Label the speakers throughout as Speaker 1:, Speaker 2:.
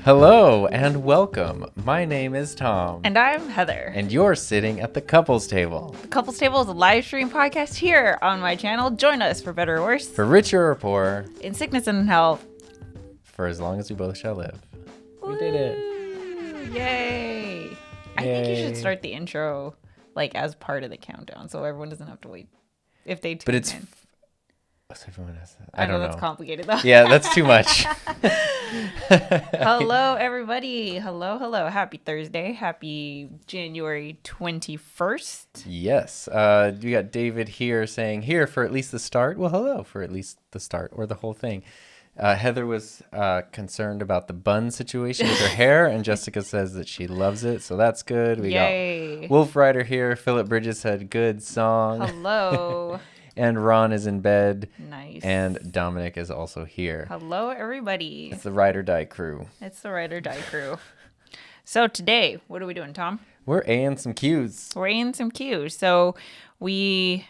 Speaker 1: Hello and welcome. My name is Tom.
Speaker 2: And I'm Heather.
Speaker 1: And you're sitting at the Couples Table.
Speaker 2: The Couples Table is a live stream podcast here on my channel. Join us for better or worse.
Speaker 1: For richer or poor.
Speaker 2: In sickness and in health.
Speaker 1: For as long as we both shall live.
Speaker 2: Woo!
Speaker 1: We did it.
Speaker 2: Yay. I think you should start the intro like as part of the countdown so everyone doesn't have to wait if they tune in.
Speaker 1: What's everyone has?
Speaker 2: I know that's complicated though.
Speaker 1: Yeah, that's too much.
Speaker 2: Hello, everybody. Hello. Happy Thursday. Happy January 21st.
Speaker 1: Yes. We got David here saying here for at least the start. Well, hello for at least the start or the whole thing. Heather was concerned about the bun situation with her hair, and Jessica says that she loves it, so that's good. We got Wolf Rider here. Philip Bridges said good song.
Speaker 2: Hello.
Speaker 1: And Ron is in bed.
Speaker 2: Nice.
Speaker 1: And Dominic is also here.
Speaker 2: Hello, everybody.
Speaker 1: It's the Ride or Die crew.
Speaker 2: It's the Ride or Die crew. So today, what are we doing, Tom?
Speaker 1: We're Aing some cues.
Speaker 2: We're Aing some cues. So we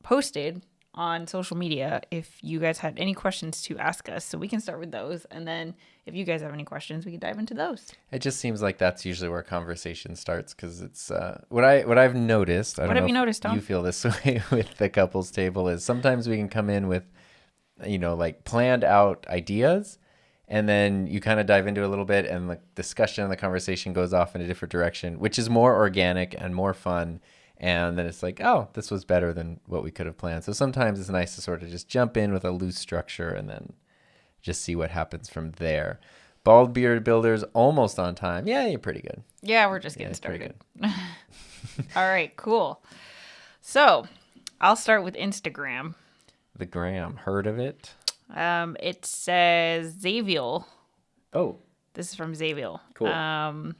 Speaker 2: posted on social media if you guys had any questions to ask us. So we can start with those. And then if you guys have any questions, we can dive into those.
Speaker 1: It just seems like that's usually where conversation starts because it's what I've noticed.
Speaker 2: What have you noticed, Tom?
Speaker 1: You feel this way with the couples table is sometimes we can come in with, like planned out ideas. And then you kind of dive into a little bit and the discussion and the conversation goes off in a different direction, which is more organic and more fun. And then it's like, oh, this was better than what we could have planned. So sometimes it's nice to sort of just jump in with a loose structure and then just see what happens from there. Bald Beard Builders almost on time. Yeah, you're pretty good.
Speaker 2: Yeah, we're just getting
Speaker 1: it's pretty
Speaker 2: started. All right, cool. So I'll start with Instagram.
Speaker 1: The gram. Heard of it?
Speaker 2: It says Xavier.
Speaker 1: Oh,
Speaker 2: This is from Xavier.
Speaker 1: cool.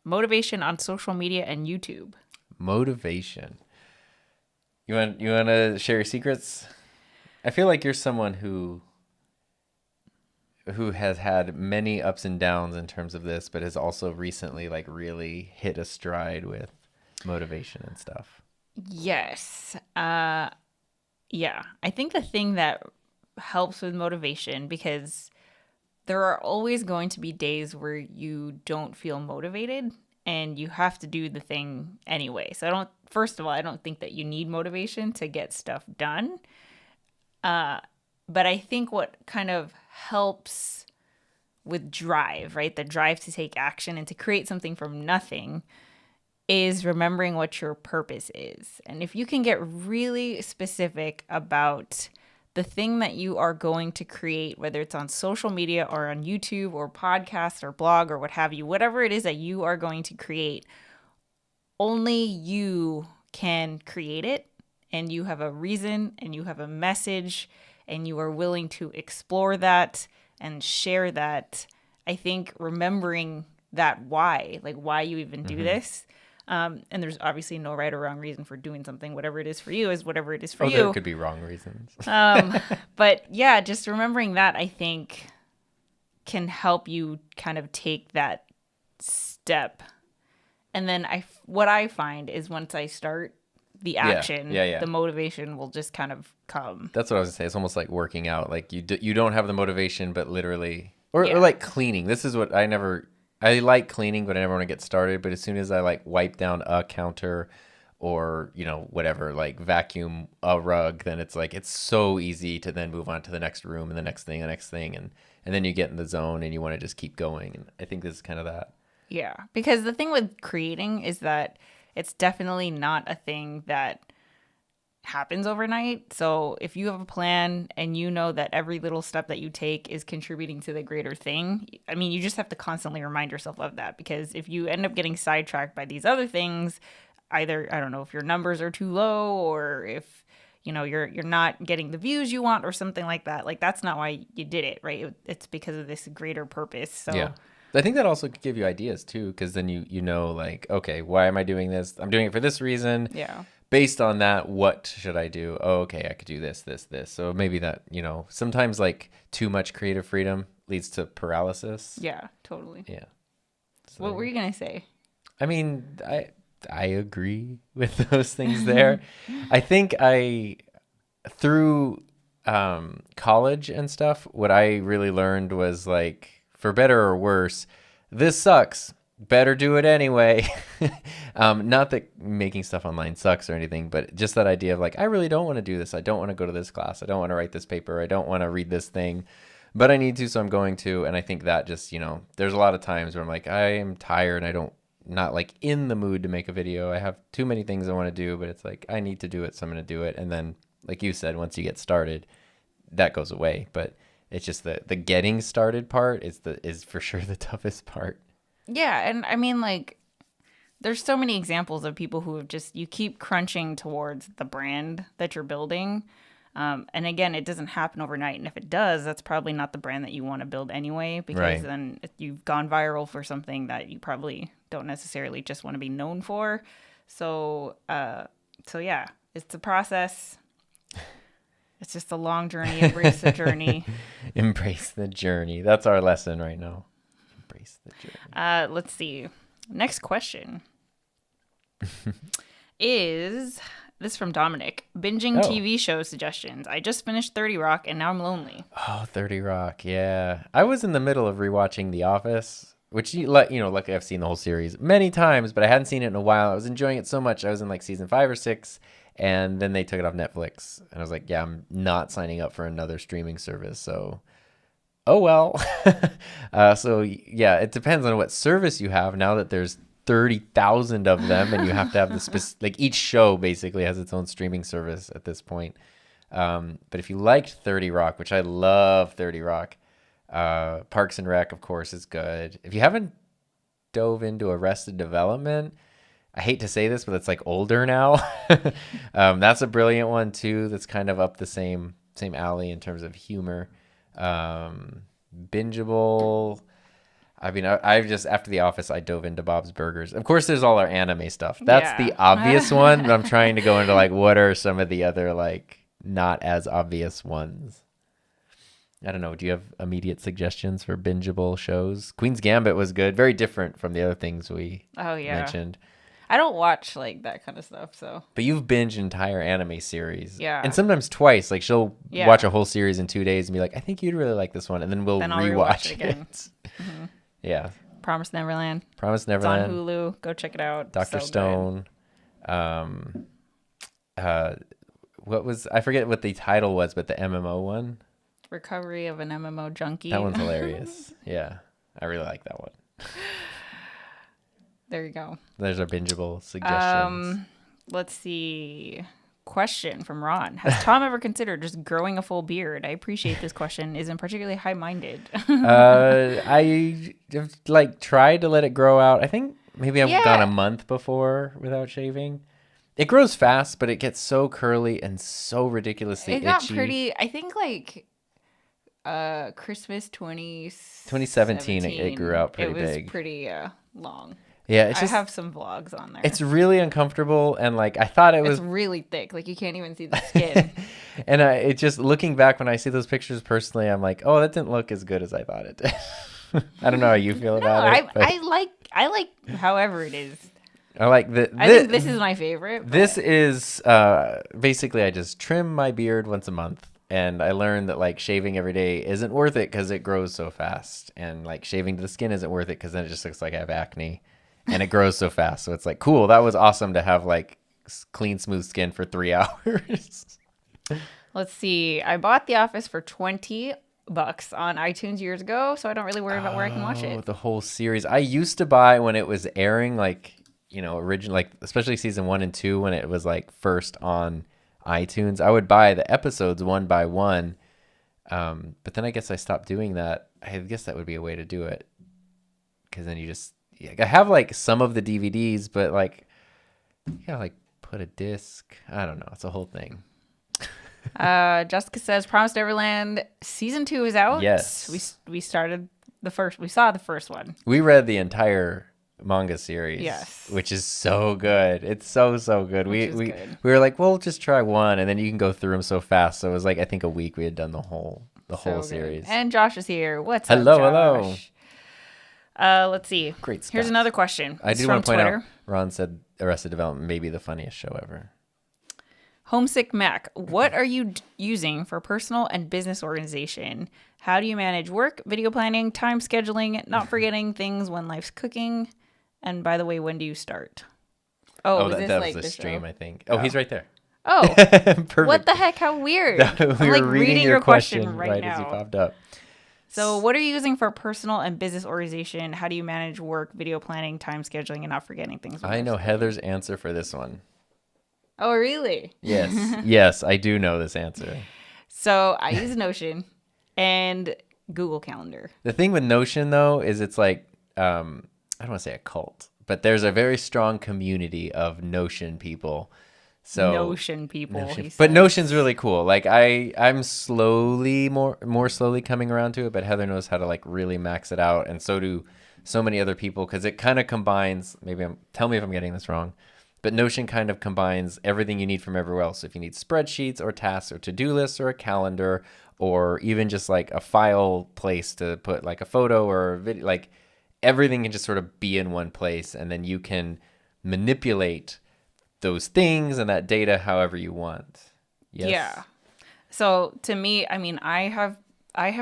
Speaker 2: Motivation on social media and YouTube.
Speaker 1: Motivation. You want to share your secrets? I feel like you're someone who has had many ups and downs in terms of this, but has also recently like really hit a stride with motivation and stuff.
Speaker 2: Yes. Yeah. I think the thing that helps with motivation, because there are always going to be days where you don't feel motivated and you have to do the thing anyway. So first of all, I don't think that you need motivation to get stuff done. But I think what kind of helps with drive, right? The drive to take action and to create something from nothing is remembering what your purpose is. And if you can get really specific about the thing that you are going to create, whether it's on social media or on YouTube or podcast or blog or what have you, whatever it is that you are going to create, only you can create it, and you have a reason and you have a message and you are willing to explore that and share that. I think remembering that why you even do this. And there's obviously no right or wrong reason for doing something. Whatever it is for you is whatever it is for you.
Speaker 1: There could be wrong reasons.
Speaker 2: But yeah, just remembering that, I think, can help you kind of take that step. And then what I find is once I start the action, the motivation will just kind of come.
Speaker 1: That's what I was gonna say. It's almost like working out. Like you don't have the motivation, but literally, or like cleaning. This is what I like cleaning, but I never want to get started. But as soon as I like wipe down a counter or, whatever, like vacuum a rug, then it's like, it's so easy to then move on to the next room and the next thing. And then you get in the zone and you want to just keep going. And I think this is kind of that.
Speaker 2: Yeah. Because the thing with creating is that it's definitely not a thing that happens overnight. So if you have a plan and you know that every little step that you take is contributing to the greater thing, I mean, you just have to constantly remind yourself of that, because if you end up getting sidetracked by these other things, either, I don't know, if your numbers are too low or if, you're not getting the views you want or something like that, like that's not why you did it, right? It's because of this greater purpose. So
Speaker 1: yeah. I think that also could give you ideas too, because then you know, like, okay, why am I doing this? I'm doing it for this reason.
Speaker 2: Yeah.
Speaker 1: Based on that, what should I do? Oh, okay, I could do this. So maybe that, sometimes like too much creative freedom leads to paralysis.
Speaker 2: Yeah, totally.
Speaker 1: Yeah. So,
Speaker 2: what were you going to say?
Speaker 1: I mean, I agree with those things there. I think through college and stuff, what I really learned was like, for better or worse, this sucks. Better do it anyway. Not that making stuff online sucks or anything, but just that idea of like, I really don't want to do this. I don't want to go to this class. I don't want to write this paper. I don't want to read this thing, but I need to, so I'm going to. And I think that just, there's a lot of times where I'm like, I am tired and not like in the mood to make a video. I have too many things I want to do, but it's like, I need to do it, so I'm going to do it. And then, like you said, once you get started, that goes away. But it's just the getting started part is for sure the toughest part.
Speaker 2: Yeah, and I mean, like, there's so many examples of people who have you keep crunching towards the brand that you're building. And again, it doesn't happen overnight. And if it does, that's probably not the brand that you want to build anyway, because then you've gone viral for something that you probably don't necessarily just want to be known for. So yeah, it's a process. It's just a long journey. Embrace the journey.
Speaker 1: Embrace the journey. That's our lesson right now. Embrace the journey.
Speaker 2: Let's see. Next question is this from Dominic. Binging TV show suggestions. I just finished 30 Rock and now I'm lonely.
Speaker 1: Oh, 30 Rock. Yeah. I was in the middle of rewatching The Office, which, luckily I've seen the whole series many times, but I hadn't seen it in a while. I was enjoying it so much. I was in like season 5 or 6, and then they took it off Netflix. And I was like, yeah, I'm not signing up for another streaming service. So, oh well. So yeah, it depends on what service you have now that there's 30,000 of them, and you have to have the like each show basically has its own streaming service at this point. But if you liked 30 Rock, which I love 30 Rock, Parks and Rec, of course, is good. If you haven't dove into Arrested Development, I hate to say this, but it's like older now. That's a brilliant one too. That's kind of up the same alley in terms of humor. Bingeable. I mean, I've just, after The Office, I dove into Bob's Burgers. Of course, there's all our anime stuff. That's the obvious one, but I'm trying to go into like, what are some of the other like not as obvious ones? I don't know. Do you have immediate suggestions for bingeable shows? Queen's Gambit was good. Very different from the other things we mentioned.
Speaker 2: I don't watch like that kind of stuff, so.
Speaker 1: But you've binged entire anime series.
Speaker 2: Yeah.
Speaker 1: And sometimes twice. Like she'll watch a whole series in 2 days and be like, I think you'd really like this one. And then we'll rewatch it again. Mm-hmm. Yeah.
Speaker 2: Promised Neverland.
Speaker 1: Promised Neverland.
Speaker 2: It's on Hulu. Go check it out.
Speaker 1: Dr. Stone. What was, I forget what the title was, but the MMO one.
Speaker 2: Recovery of an MMO Junkie.
Speaker 1: That one's hilarious. Yeah. I really like that one.
Speaker 2: There you go.
Speaker 1: There's our bingeable suggestions.
Speaker 2: Let's see. Question from Ron. Has Tom ever considered just growing a full beard? I appreciate this question. Isn't particularly high-minded.
Speaker 1: I have like tried to let it grow out. I think maybe I've gone a month before without shaving. It grows fast, but it gets so curly and so ridiculously itchy. It got
Speaker 2: pretty, I think like Christmas
Speaker 1: 2017 it grew out pretty big.
Speaker 2: It was pretty long.
Speaker 1: Yeah, it's just,
Speaker 2: I have some vlogs on there.
Speaker 1: It's really uncomfortable, and like I thought it's
Speaker 2: really thick. Like you can't even see the skin.
Speaker 1: And it just, looking back when I see those pictures personally, I'm like, oh, that didn't look as good as I thought it did. I don't know how you feel about it.
Speaker 2: I like however it is.
Speaker 1: I think
Speaker 2: this is my favorite. But...
Speaker 1: This is basically I just trim my beard once a month. And I learned that like shaving every day isn't worth it because it grows so fast. And like shaving to the skin isn't worth it because then it just looks like I have acne. And it grows so fast. So it's like, cool, that was awesome to have like clean, smooth skin for 3 hours.
Speaker 2: Let's see. I bought The Office for $20 on iTunes years ago. So I don't really worry about where I can watch it.
Speaker 1: The whole series. I used to buy when it was airing, like, you know, original, like especially season 1 and 2 when it was like first on iTunes. I would buy the episodes one by one. But then I guess I stopped doing that. I guess that would be a way to do it. Because then you just, I have like some of the DVDs, but like you gotta like put a disc. I don't know. It's a whole thing.
Speaker 2: Jessica says Promised Neverland season 2 is out.
Speaker 1: Yes.
Speaker 2: We started the first. We saw the first one.
Speaker 1: We read the entire manga series.
Speaker 2: Yes.
Speaker 1: Which is so good. It's so good. We were like, well, just try one, and then you can go through them so fast. So it was like I think a week we had done the whole series.
Speaker 2: And Josh is here. What's
Speaker 1: up, Josh?
Speaker 2: Hello. Let's see.
Speaker 1: Great stuff.
Speaker 2: Here's another question.
Speaker 1: I do want to point out, Ron said Arrested Development may be the funniest show ever.
Speaker 2: Homesick Mac, what are you using for personal and business organization? How do you manage work, video planning, time scheduling, not forgetting things when life's cooking? And by the way, when do you start?
Speaker 1: Oh, that was the stream, I think. Oh, he's right there.
Speaker 2: Oh, what the heck? How weird.
Speaker 1: I'm like reading your question right now. As he popped up.
Speaker 2: So what are you using for personal and business organization? How do you manage work, video planning, time scheduling, and not forgetting things?
Speaker 1: I know Heather's answer for this one.
Speaker 2: Oh, really?
Speaker 1: Yes. Yes, I do know this answer.
Speaker 2: So I use Notion and Google Calendar.
Speaker 1: The thing with Notion, though, is it's like, I don't want to say a cult, but there's a very strong community of Notion people. So
Speaker 2: Notion people.
Speaker 1: But Notion's really cool. Like I'm slowly, more slowly coming around to it, but Heather knows how to like really max it out. And so do so many other people, because it kind of combines, tell me if I'm getting this wrong, but Notion kind of combines everything you need from everywhere else. If you need spreadsheets or tasks or to-do lists or a calendar, or even just like a file place to put like a photo or a video, like everything can just sort of be in one place, and then you can manipulate those things and that data however you want. Yes.
Speaker 2: Yeah. So to me, I mean, I have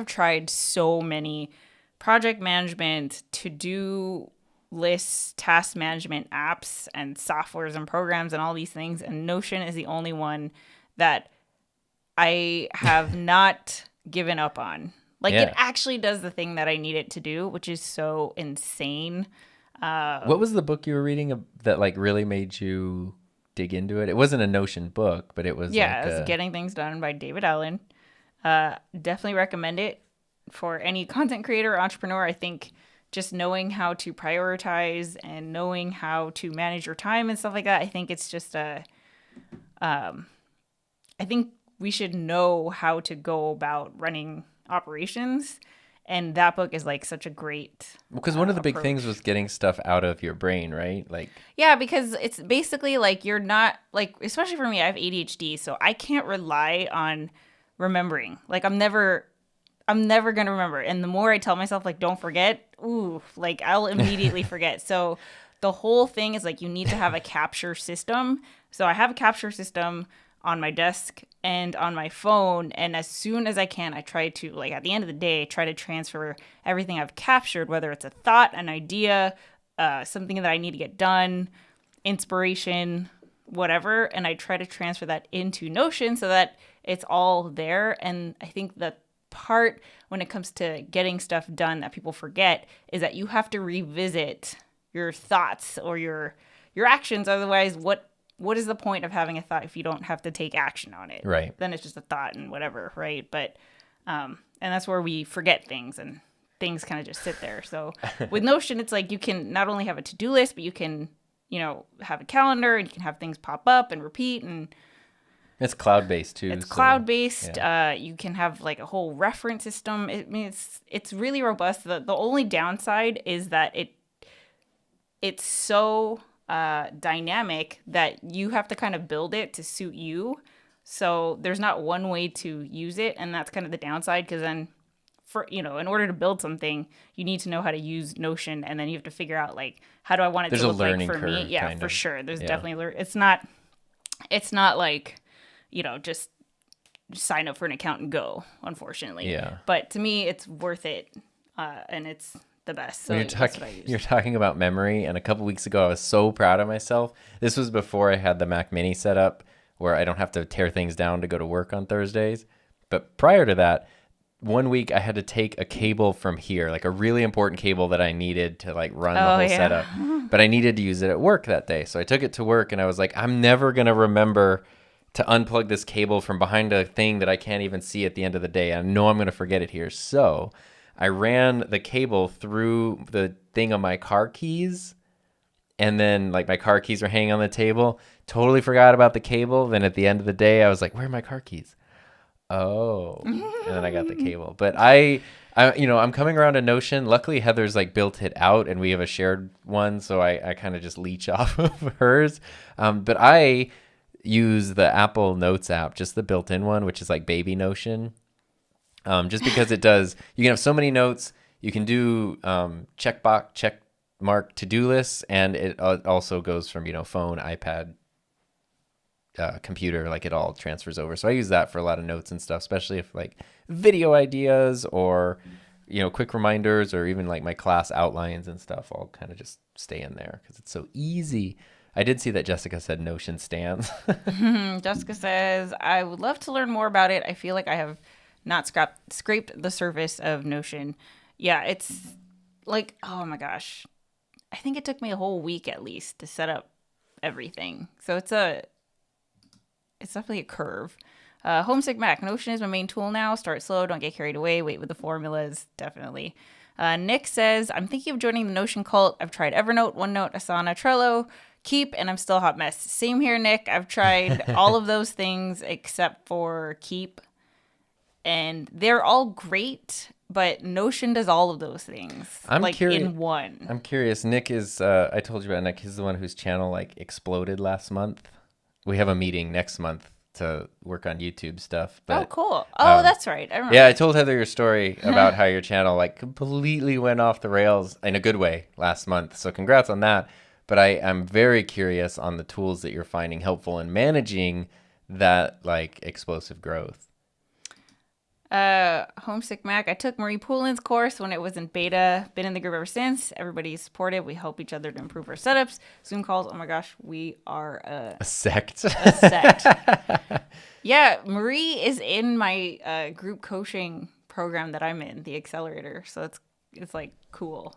Speaker 2: tried so many project management, to-do lists, task management apps and softwares and programs and all these things, and Notion is the only one that I have not given up on. Like it actually does the thing that I need it to do, which is so insane.
Speaker 1: What was the book you were reading that like really made you dig into it? It wasn't a Notion book, but it was
Speaker 2: it was Getting Things Done by David Allen. Definitely recommend it. for any content creator or entrepreneur, I think just knowing how to prioritize and knowing how to manage your time and stuff like that, I think it's just I think we should know how to go about running operations. And that book is like such a great
Speaker 1: Because one of the big
Speaker 2: approach.
Speaker 1: things was getting stuff out of your brain, right? Like,
Speaker 2: Yeah, because it's basically like you're not like, especially for me, I have ADHD, so I can't rely on remembering. Like I'm never gonna remember. And the more I tell myself like don't forget, ooh, like I'll immediately forget. So the whole thing is like you need to have a capture system. So I have a capture system on my desk and on my phone, and as soon as I can, I try to, like, at the end of the day, try to transfer everything I've captured, whether it's a thought, an idea, something that I need to get done, inspiration, whatever, and I try to transfer that into Notion so that it's all there. And I think the part when it comes to getting stuff done that people forget is that you have to revisit your thoughts or your actions. Otherwise, what is the point of having a thought if you don't have to take action on it?
Speaker 1: right.
Speaker 2: Then it's just a thought and whatever, right? But and that's where we forget things and things kind of just sit there. So with Notion, it's like you can not only have a to-do list, but you can, have a calendar and you can have things pop up and repeat, and
Speaker 1: It's cloud-based too.
Speaker 2: it's
Speaker 1: so,
Speaker 2: cloud-based.
Speaker 1: yeah.
Speaker 2: You can have like a whole reference system. It's really robust. The only downside is that it's so dynamic that you have to kind of build it to suit you. So there's not one way to use it, and that's kind of the downside, because then in order to build something, you need to know how to use Notion, and then you have to figure out like how do I want it
Speaker 1: There's
Speaker 2: to
Speaker 1: a
Speaker 2: look like
Speaker 1: learning
Speaker 2: for me.
Speaker 1: curve,
Speaker 2: Yeah,
Speaker 1: kind
Speaker 2: for
Speaker 1: of.
Speaker 2: sure. There's
Speaker 1: Yeah.
Speaker 2: definitely it's not like just sign up for an account and go, unfortunately.
Speaker 1: Yeah.
Speaker 2: But to me, it's worth it, and it's the best. So
Speaker 1: When
Speaker 2: that's what I use.
Speaker 1: you're talking about memory, and a couple weeks ago I was so proud of myself. This was before I had the Mac Mini set up where I don't have to tear things down to go to work on Thursdays. But prior to that, one week I had to take a cable from here, like a really important cable that I needed to like run the whole
Speaker 2: yeah.
Speaker 1: setup. But I needed to use it at work that day. So I took it to work and I was like, I'm never going to remember to unplug this cable from behind a thing that I can't even see at the end of the day. I know I'm going to forget it here. So I ran the cable through the thing on my car keys, and then like my car keys were hanging on the table. Totally forgot about the cable. Then at the end of the day, I was like, where are my car keys? Oh, and then I got the cable. But I'm coming around to Notion. Luckily, Heather's like built it out, and we have a shared one, so I kind of just leech off of hers. But I use the Apple Notes app, just the built-in one, which is like baby Notion. Just because it does, you can have so many notes. You can do check mark to-do lists, and it also goes from phone, iPad, computer, like it all transfers over. So I use that for a lot of notes and stuff, especially if like video ideas or quick reminders, or even like my class outlines and stuff all kind of just stay in there because it's so easy. I did see that Jessica said Notion stands.
Speaker 2: Jessica says, I would love to learn more about it. I feel like I have not scraped the surface of Notion. Yeah, it's like, oh my gosh. I think it took me a whole week at least to set up everything. So it's definitely a curve. Homesick Mac. Notion is my main tool now. Start slow. Don't get carried away. Wait with the formulas. Definitely. Nick says, I'm thinking of joining the Notion cult. I've tried Evernote, OneNote, Asana, Trello, Keep, and I'm still a hot mess. Same here, Nick. I've tried all of those things except for Keep. And they're all great, but Notion does all of those things in one.
Speaker 1: I'm curious. Nick is, I told you about Nick. He's the one whose channel like exploded last month. We have a meeting next month to work on YouTube stuff. But,
Speaker 2: oh, cool. Oh, that's right. I remember.
Speaker 1: Yeah, I told Heather your story about how your channel like completely went off the rails in a good way last month. So congrats on that. But I'm very curious on the tools that you're finding helpful in managing that like explosive growth.
Speaker 2: Homesick Mac. I took Marie Poulin's course when it was in beta. Been in the group ever since. Everybody's supportive. We help each other to improve our setups. Zoom calls. Oh my gosh, we are
Speaker 1: A sect.
Speaker 2: a sect. Yeah, Marie is in my group coaching program that I'm in, the accelerator. So it's like cool.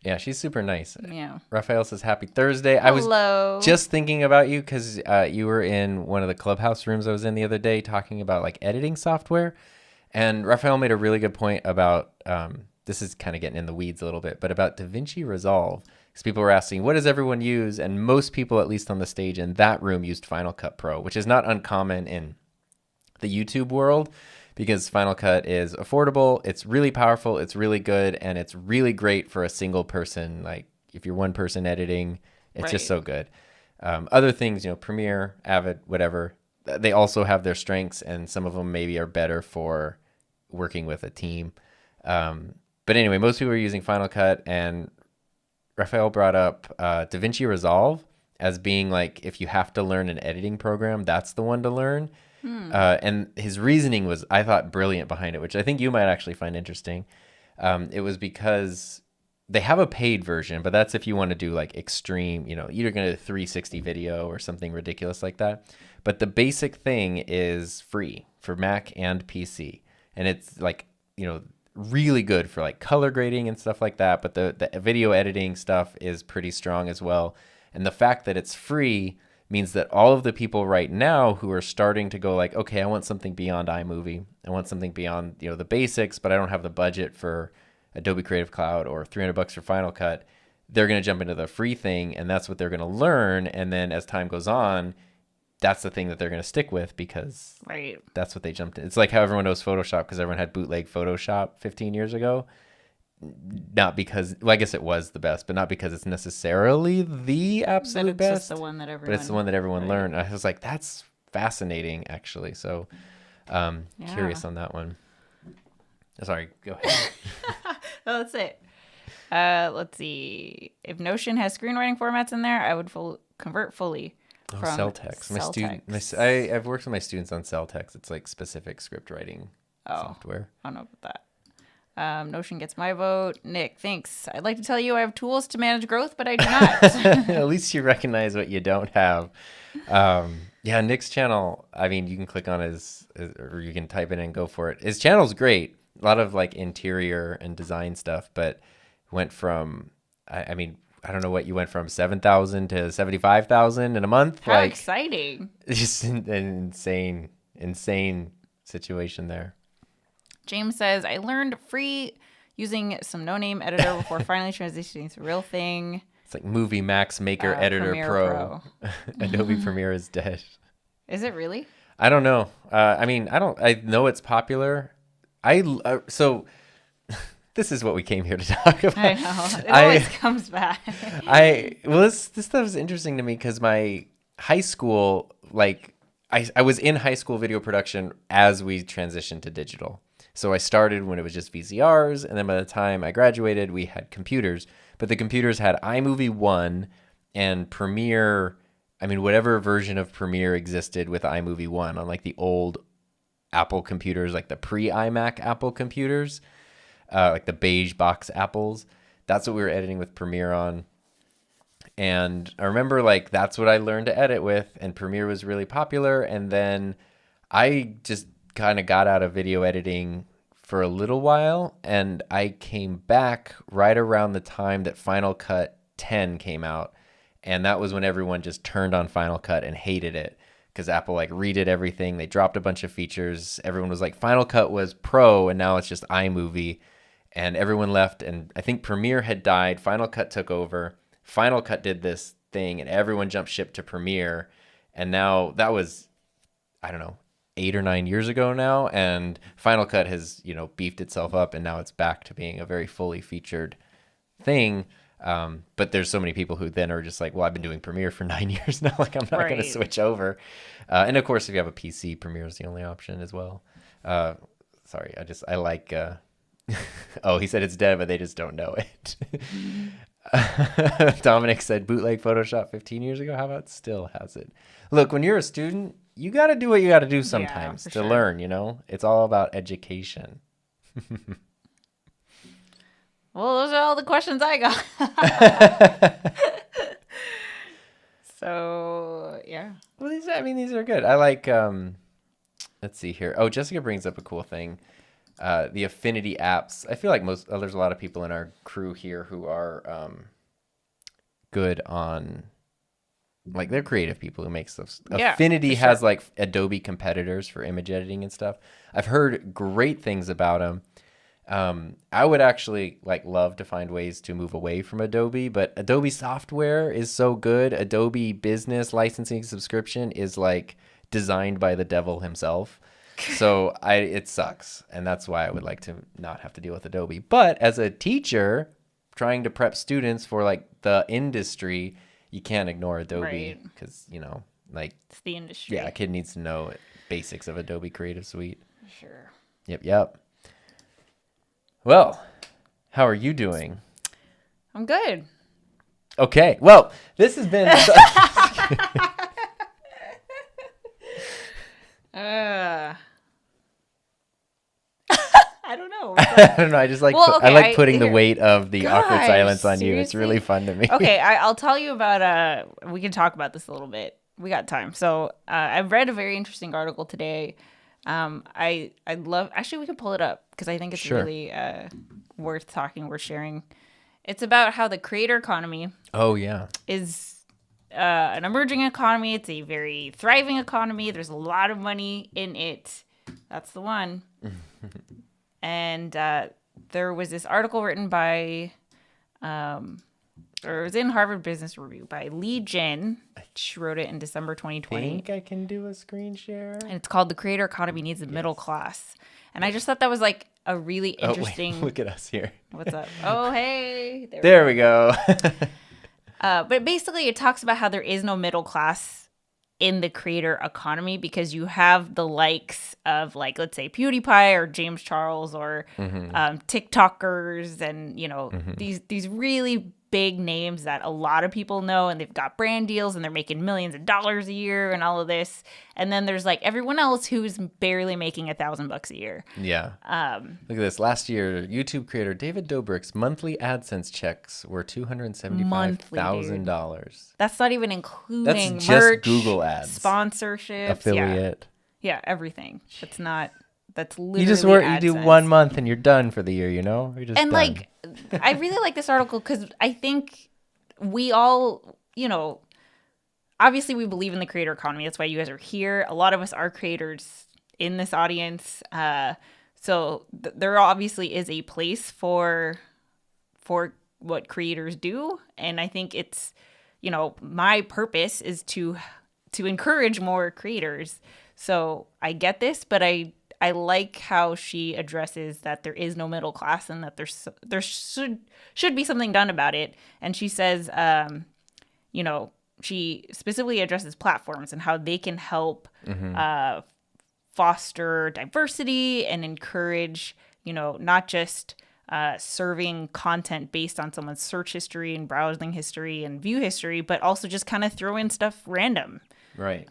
Speaker 1: Yeah, she's super nice.
Speaker 2: Yeah.
Speaker 1: Raphael says happy Thursday.
Speaker 2: Hello.
Speaker 1: I was just thinking about you because you were in one of the Clubhouse rooms I was in the other day talking about like editing software. And Raphael made a really good point about this is kind of getting in the weeds a little bit, but about DaVinci Resolve. Because people were asking, what does everyone use? And most people, at least on the stage in that room, used Final Cut Pro, which is not uncommon in the YouTube world because Final Cut is affordable. It's really powerful. It's really good. And it's really great for a single person. Like if you're one person editing, it's just so good. Other things, you know, Premiere, Avid, whatever, they also have their strengths, and some of them maybe are better for working with a team. But anyway, most people are using Final Cut, and Raphael brought up DaVinci Resolve as being like, if you have to learn an editing program, that's the one to learn. And his reasoning was, I thought, brilliant behind it, which I think you might actually find interesting. It was because they have a paid version, but that's if you want to do like extreme, you know, you're going to 360 video or something ridiculous like that. But the basic thing is free for Mac and PC. And it's like, you know, really good for like color grading and stuff like that. But the video editing stuff is pretty strong as well. And the fact that it's free means that all of the people right now who are starting to go like, okay, I want something beyond iMovie. I want something beyond, you know, the basics, but I don't have the budget for Adobe Creative Cloud or $300 for Final Cut. They're going to jump into the free thing, and that's what they're going to learn. And then as time goes on, that's the thing that they're going to stick with because that's what they jumped in. It's like how everyone knows Photoshop because everyone had bootleg Photoshop 15 years ago. Not because, well, I guess it was the best, but not because it's necessarily the absolute best.
Speaker 2: Just the one that everyone,
Speaker 1: but it's the one that everyone learned. I was like, that's fascinating, actually. So curious on that one. Sorry, go ahead.
Speaker 2: Well, that's it. Let's see. If Notion has screenwriting formats in there, I would convert fully.
Speaker 1: From Celtex. I've worked with my students on Celtex. It's like specific script writing software.
Speaker 2: I don't know about that. Notion gets my vote. Nick, thanks. I'd like to tell you I have tools to manage growth, but I do not.
Speaker 1: At least you recognize what you don't have. Yeah, Nick's channel, I mean, you can click on his, or you can type it in and go for it. His channel's great. A lot of like interior and design stuff, but went from, I mean, I don't know what you went from 7,000 to 75,000 in a month.
Speaker 2: How exciting.
Speaker 1: Just an insane situation there.
Speaker 2: James says, I learned free using some no-name editor before finally transitioning to real thing.
Speaker 1: It's like Movie Max Maker Editor
Speaker 2: Premiere
Speaker 1: Pro. Adobe Premiere is dead.
Speaker 2: Is it really?
Speaker 1: I don't know. I mean, I know it's popular. So this is what we came here to talk about.
Speaker 2: I know. It always comes back.
Speaker 1: This stuff is interesting to me because my high school, like I was in high school video production as we transitioned to digital. So I started when it was just VCRs, and then by the time I graduated, we had computers. But the computers had iMovie 1 and Premiere, I mean, whatever version of Premiere existed with iMovie 1 on like the old Apple computers, like the pre-iMac Apple computers, like the beige box Apples. That's what we were editing with Premiere on. And I remember like that's what I learned to edit with, and Premiere was really popular. And then I just kind of got out of video editing for a little while, and I came back right around the time that Final Cut 10 came out, and that was when everyone just turned on Final Cut and hated it because Apple like redid everything. They dropped a bunch of features. Everyone was like, Final Cut was pro, and now it's just iMovie, and everyone left. And I think Premiere had died. Final Cut took over. Final Cut did this thing, and everyone jumped ship to Premiere, and now that was, I don't know, 8 or 9 years ago now, and Final Cut has, you know, beefed itself up, and now it's back to being a very fully featured thing. But there's so many people who then are just like, well, I've been doing Premiere for 9 years now, like I'm not going to switch over. And of course, if you have a PC, Premiere is the only option as well. Sorry, I like. Oh, he said it's dead, but they just don't know it. Dominic said bootleg Photoshop 15 years ago. How about still has it? Look, when you're a student, you got to do what you got to do sometimes to learn, you know? It's all about education.
Speaker 2: Well, those are all the questions I got. So, yeah.
Speaker 1: Well, these are good. I like, let's see here. Oh, Jessica brings up a cool thing. The affinity apps. I feel like there's a lot of people in our crew here who are good on like they're creative people who make stuff.
Speaker 2: Yeah,
Speaker 1: Affinity
Speaker 2: for sure.
Speaker 1: has like Adobe competitors for image editing and stuff. I've heard great things about them. I would actually like love to find ways to move away from Adobe, but Adobe software is so good. Adobe Business licensing subscription is like designed by the devil himself. So it sucks. And that's why I would like to not have to deal with Adobe. But as a teacher trying to prep students for like the industry, you can't ignore Adobe because, you know, like
Speaker 2: It's the industry.
Speaker 1: yeah, a kid needs to know basics of Adobe Creative Suite.
Speaker 2: Sure.
Speaker 1: Yep. Well, how are you doing?
Speaker 2: I'm good.
Speaker 1: Okay. Well, this has been.
Speaker 2: I don't know.
Speaker 1: I don't know. I just like
Speaker 2: Well,
Speaker 1: I
Speaker 2: okay,
Speaker 1: like putting the
Speaker 2: here.
Speaker 1: weight of the awkward
Speaker 2: Gosh,
Speaker 1: silence on you. It's
Speaker 2: seriously?
Speaker 1: really fun to me.
Speaker 2: Okay, I'll tell you about. We can talk about this a little bit. We got time. So I've read a very interesting article today. I love. Actually, we can pull it up because I think it's
Speaker 1: Sure.
Speaker 2: really worth talking, worth sharing. It's about how the creator economy
Speaker 1: Oh yeah.
Speaker 2: is an emerging economy. It's a very thriving economy. There's a lot of money in it. That's the one. And there was this article written by, or it was in Harvard Business Review by Lee Jin. She wrote it in December 2020.
Speaker 1: Think I can do a screen share?
Speaker 2: And it's called The Creator Economy Needs a Middle Class. And I just thought that was like a really interesting.
Speaker 1: Oh, wait, look at us here.
Speaker 2: What's up? Oh, hey.
Speaker 1: There we go.
Speaker 2: But basically, it talks about how there is no middle class in the creator economy because you have the likes of, like, let's say PewDiePie or James Charles or TikTokers and, you know, these really big names that a lot of people know, and they've got brand deals and they're making millions of dollars a year and all of this. And then there's like everyone else who's barely making $1,000 a year.
Speaker 1: Yeah. Look at this. Last year, YouTube creator David Dobrik's monthly AdSense checks were $275,000.
Speaker 2: That's not even including
Speaker 1: That's just
Speaker 2: merch,
Speaker 1: Google ads,
Speaker 2: sponsorships,
Speaker 1: affiliate.
Speaker 2: Yeah, everything. It's not. That's literally
Speaker 1: You just work. You do
Speaker 2: AdSense.
Speaker 1: 1 month and you're done for the year. You know. You're just
Speaker 2: And
Speaker 1: done.
Speaker 2: like, I really like this article because I think we all, you know, obviously we believe in the creator economy. That's why you guys are here. A lot of us are creators in this audience. So there obviously is a place for what creators do, and I think it's, you know, my purpose is to encourage more creators. So I get this, but I like how she addresses that there is no middle class and that there should be something done about it. And she says, you know, she specifically addresses platforms and how they can help foster diversity and encourage, you know, not just serving content based on someone's search history and browsing history and view history, but also just kind of throw in stuff random.
Speaker 1: Right.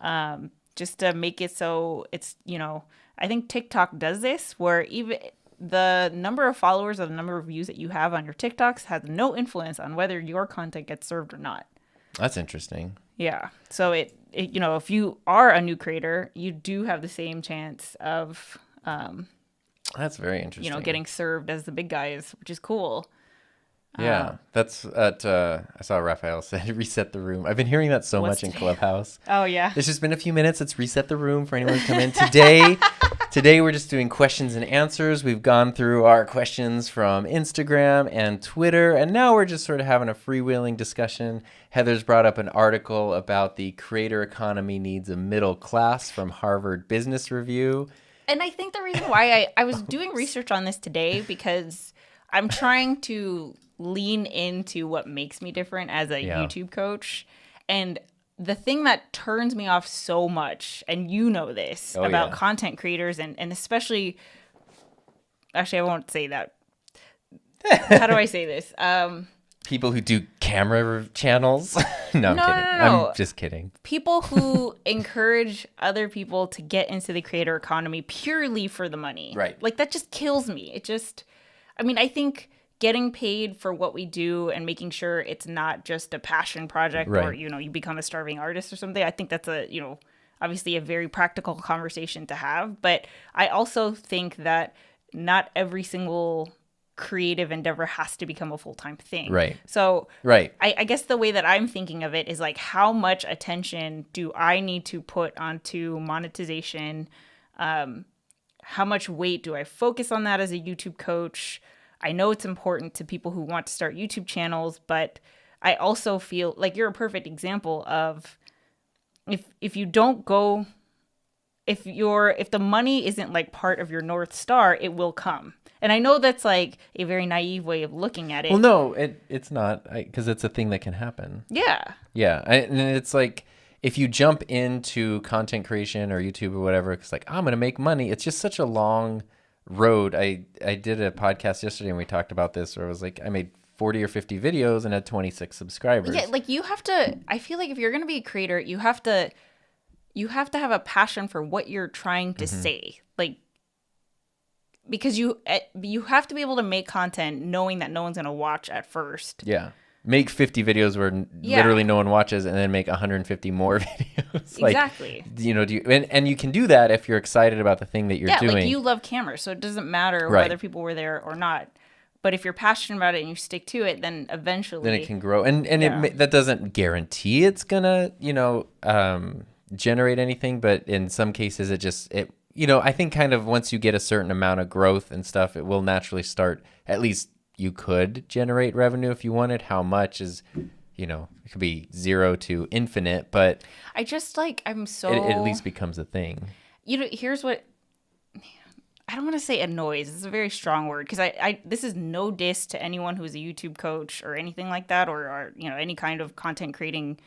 Speaker 2: Just to make it so it's, you know, I think TikTok does this where even the number of followers or the number of views that you have on your TikToks has no influence on whether your content gets served or not.
Speaker 1: That's interesting.
Speaker 2: Yeah. So it you know, if you are a new creator, you do have the same chance of,
Speaker 1: That's very interesting.
Speaker 2: you know, getting served as the big guys, which is cool.
Speaker 1: Yeah, that's at. I saw Raphael said reset the room. I've been hearing that so much in Clubhouse.
Speaker 2: Oh yeah.
Speaker 1: It's just been a few minutes. Let's reset the room for anyone to come in today. Today we're just doing questions and answers. We've gone through our questions from Instagram and Twitter, and now we're just sort of having a freewheeling discussion. Heather's brought up an article about the creator economy needs a middle class from Harvard Business Review.
Speaker 2: And I think the reason why I was doing research on this today because I'm trying to lean into what makes me different as a YouTube coach. And the thing that turns me off so much, and you know this, about content creators and especially, actually, I won't say that. How do I say this?
Speaker 1: People who do camera channels. No, I'm kidding.
Speaker 2: No.
Speaker 1: I'm just kidding.
Speaker 2: People who encourage other people to get into the creator economy purely for the money.
Speaker 1: Right.
Speaker 2: Like, that just kills me. It just, I mean, I think getting paid for what we do and making sure it's not just a passion project or, you know, you become a starving artist or something. I think that's a, you know, obviously a very practical conversation to have. But I also think that not every single creative endeavor has to become a full-time thing.
Speaker 1: Right.
Speaker 2: So
Speaker 1: Right.
Speaker 2: I guess the way that I'm thinking of it is like, how much attention do I need to put onto monetization? How much weight do I focus on that as a YouTube coach? I know it's important to people who want to start YouTube channels, but I also feel like you're a perfect example of if you don't go, if the money isn't like part of your North Star, it will come. And I know that's like a very naive way of looking at it.
Speaker 1: Well, no, it's not, because it's a thing that can happen.
Speaker 2: Yeah.
Speaker 1: Yeah. And it's like, if you jump into content creation or YouTube or whatever, it's like, I'm going to make money. It's just such a long road. I did a podcast yesterday and we talked about this, where it was like, I made 40 or 50 videos and had 26 subscribers.
Speaker 2: Yeah, like you have to, I feel like if you're going to be a creator, you have to have a passion for what you're trying to say. Like, because you have to be able to make content knowing that no one's going to watch at first.
Speaker 1: Yeah. Make 50 videos where literally no one watches, and then make 150 more videos. Like,
Speaker 2: exactly.
Speaker 1: You know, and you can do that if you're excited about the thing that you're doing.
Speaker 2: Yeah, like you love cameras, so it doesn't matter
Speaker 1: Right.
Speaker 2: whether people were there or not. But if you're passionate about it and you stick to it, then eventually...
Speaker 1: Then it can grow. And that doesn't guarantee it's going to, generate anything. But in some cases, I think kind of once you get a certain amount of growth and stuff, it will naturally start, at least you could generate revenue if you wanted. How much is, it could be 0 to infinite, but
Speaker 2: I just I'm so...
Speaker 1: It at least becomes a ththing.
Speaker 2: Here's what... I don't want to say annoys. It's a very strong word, because this is no diss to anyone who's a YouTube coach or anything like that, or any kind of content creating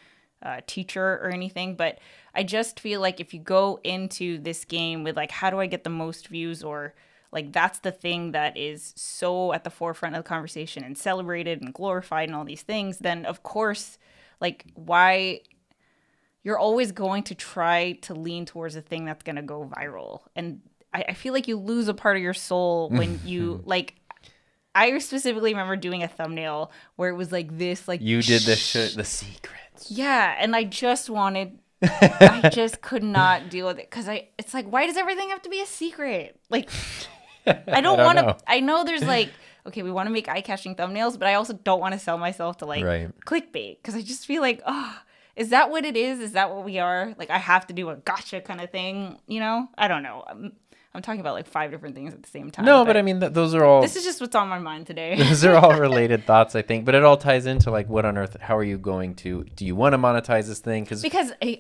Speaker 2: teacher or anything. But I just feel like if you go into this game with like, how do I get the most views, or like that's the thing that is so at the forefront of the conversation and celebrated and glorified and all these things, then of course, like, why you're always going to try to lean towards the thing that's going to go viral. And I feel like you lose a part of your soul when you like. I specifically remember doing a thumbnail where it was like this, like
Speaker 1: you did the secrets.
Speaker 2: Yeah, and I just wanted. I just could not deal with it, because it's like, why does everything have to be a secret? Like, I don't want to. I know there's like, okay, we want to make eye-catching thumbnails, but I also don't want to sell myself to like clickbait, because I just feel like, is that what it is? Is that what we are? Like, I have to do a gotcha kind of thing, I don't know. I'm talking about like 5 different things at the same time.
Speaker 1: No, but I mean, those are all...
Speaker 2: This is just what's on my mind today.
Speaker 1: Those are all related thoughts, I think. But it all ties into like, what on earth, how are you going to... Do you want to monetize this thing?
Speaker 2: Because...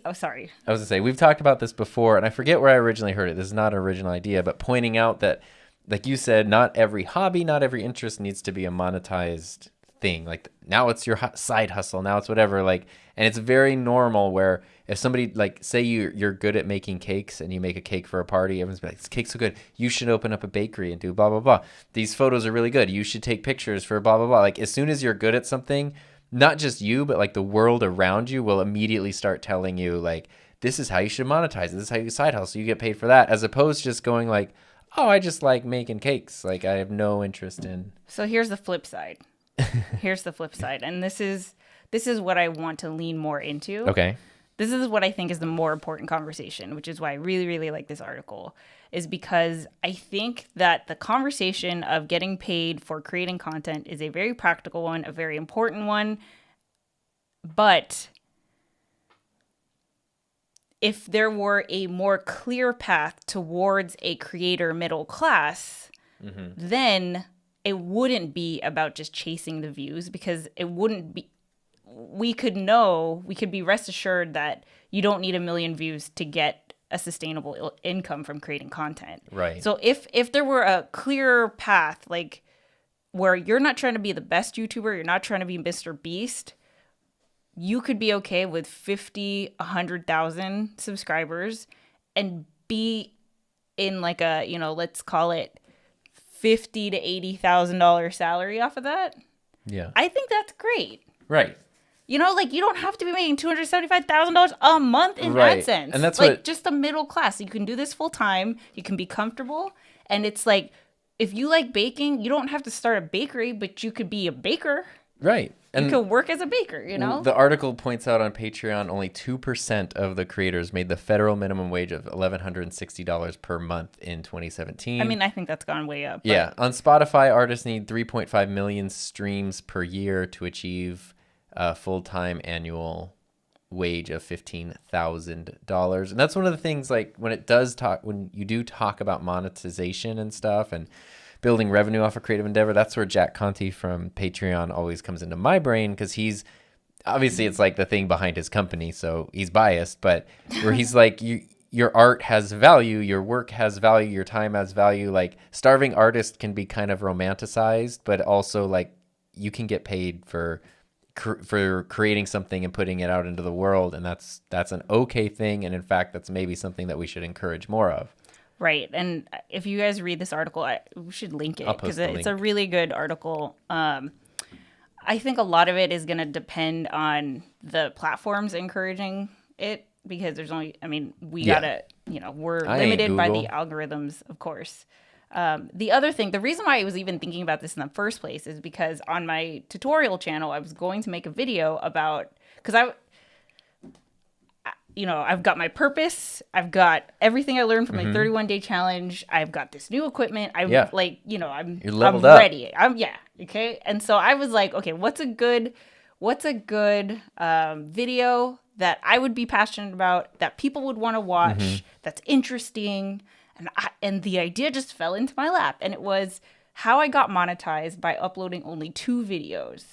Speaker 2: Oh, sorry.
Speaker 1: I was going to say, we've talked about this before, and I forget where I originally heard it. This is not an original idea, but pointing out that, like you said, not every hobby, not every interest needs to be a monetized thing. Like, now it's your side hustle, now it's whatever. Like, and it's very normal where if somebody, like, say you're good at making cakes and you make a cake for a party, everyone's like, this cake's so good, you should open up a bakery and do blah blah blah. These photos are really good, you should take pictures for blah blah blah. Like, as soon as you're good at something, not just you, but like the world around you will immediately start telling you, like, this is how you should monetize it, this is how you side hustle, you get paid for that, as opposed to just going like, oh, I just like making cakes, like I have no interest in...
Speaker 2: So here's the flip side. And this is what I want to lean more into.
Speaker 1: Okay.
Speaker 2: This is what I think is the more important conversation, which is why I really, really like this article, is because I think that the conversation of getting paid for creating content is a very practical one, a very important one. But if there were a more clear path towards a creator middle class, then it wouldn't be about just chasing the views, because it wouldn't be... We could be rest assured that you don't need 1 million views to get a sustainable income from creating content.
Speaker 1: Right.
Speaker 2: So if there were a clear path, like where you're not trying to be the best YouTuber, you're not trying to be Mr. Beast, you could be okay with 50, 100,000 subscribers and be in like a, let's call it $50,000 to $80,000 salary off of that.
Speaker 1: Yeah.
Speaker 2: I think that's great.
Speaker 1: Right.
Speaker 2: Like, you don't have to be making $275,000 a month in AdSense.
Speaker 1: And that's
Speaker 2: like just the middle class. You can do this full time. You can be comfortable. And it's like, if you like baking, you don't have to start a bakery, but you could be a baker.
Speaker 1: Right.
Speaker 2: you could work as a baker, you know?
Speaker 1: The article points out on Patreon only 2% of the creators made the federal minimum wage of $1,160 per month in 2017.
Speaker 2: I mean, I think that's gone way up. But...
Speaker 1: Yeah. On Spotify, artists need 3.5 million streams per year to achieve a full-time annual wage of $15,000. And that's one of the things, like, when you do talk about monetization and stuff and building revenue off a creative endeavor, that's where Jack Conte from Patreon always comes into my brain, because he's obviously, it's like the thing behind his company, so he's biased, but where he's like, your art has value, your work has value, your time has value. Like, starving artist can be kind of romanticized, but also like you can get paid for creating something and putting it out into the world, and that's an okay thing, and in fact that's maybe something that we should encourage more of.
Speaker 2: Right. And if you guys read this article, we should link it, because it's a really good article. I think a lot of it is going to depend on the platforms encouraging it, because there's only, I mean, we gotta, we're limited by the algorithms, of course. The other thing, the reason why I was even thinking about this in the first place is because on my tutorial channel, I was going to make a video about, because I've got my purpose. I've got everything I learned from my 31-day challenge. I've got this new equipment. I'm
Speaker 1: You're leveled up.
Speaker 2: Ready. Okay. And so I was like, okay, what's a good video that I would be passionate about, that people would want to watch, that's interesting. And the idea just fell into my lap. And it was how I got monetized by uploading only 2 videos.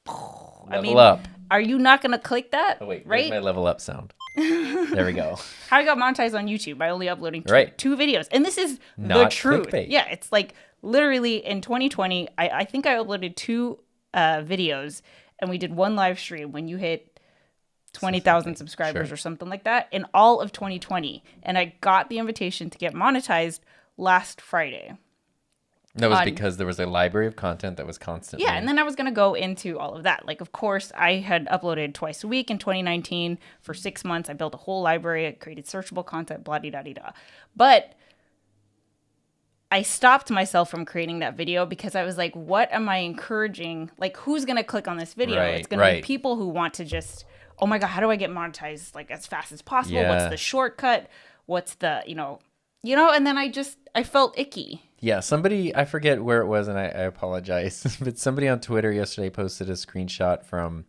Speaker 1: Level up.
Speaker 2: Are you not going to click that?
Speaker 1: Oh, wait,
Speaker 2: right?
Speaker 1: Where's my level up sound? There we go.
Speaker 2: How I got monetized on YouTube by only uploading 2 videos. And this is
Speaker 1: not
Speaker 2: the truth.
Speaker 1: Clickbait.
Speaker 2: Yeah, it's like literally in 2020, I think I uploaded 2 videos, and we did 1 live stream when you hit 20,000 subscribers or something like that in all of 2020. And I got the invitation to get monetized last Friday.
Speaker 1: That was because there was a library of content that was constantly...
Speaker 2: Yeah, and then I was going to go into all of that. Like, of course, I had uploaded twice a week in 2019 for 6 months. I built a whole library. I created searchable content, blah-de-da-de-da. But I stopped myself from creating that video because I was like, what am I encouraging? Like, who's going to click on this video? It's going to be people who want to just, oh my God, how do I get monetized like as fast as possible? Yeah. What's the shortcut? What's the, and then I felt icky.
Speaker 1: Yeah, somebody, I forget where it was, and I apologize, but somebody on Twitter yesterday posted a screenshot from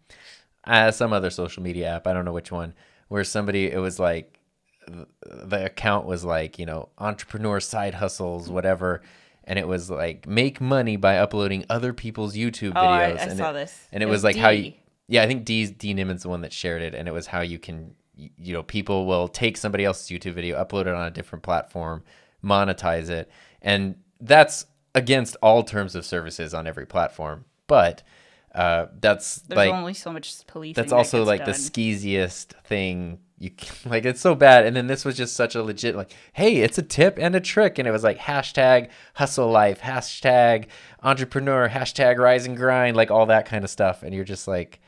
Speaker 1: some other social media app, I don't know which one, where it was like, the account was like, entrepreneur side hustles, whatever, and it was like, make money by uploading other people's YouTube videos.
Speaker 2: I saw this.
Speaker 1: And it was like D. I think D Niman's the one that shared it, and it was how you can, people will take somebody else's YouTube video, upload it on a different platform, monetize it. And that's against all terms of services on every platform. But there's
Speaker 2: only so much policing.
Speaker 1: That's also like the skeeziest thing. It's so bad. And then this was just such a legit, like, hey, it's a tip and a trick. And it was like hashtag hustle life, hashtag entrepreneur, hashtag rise and grind, like all that kind of stuff. And you're just like,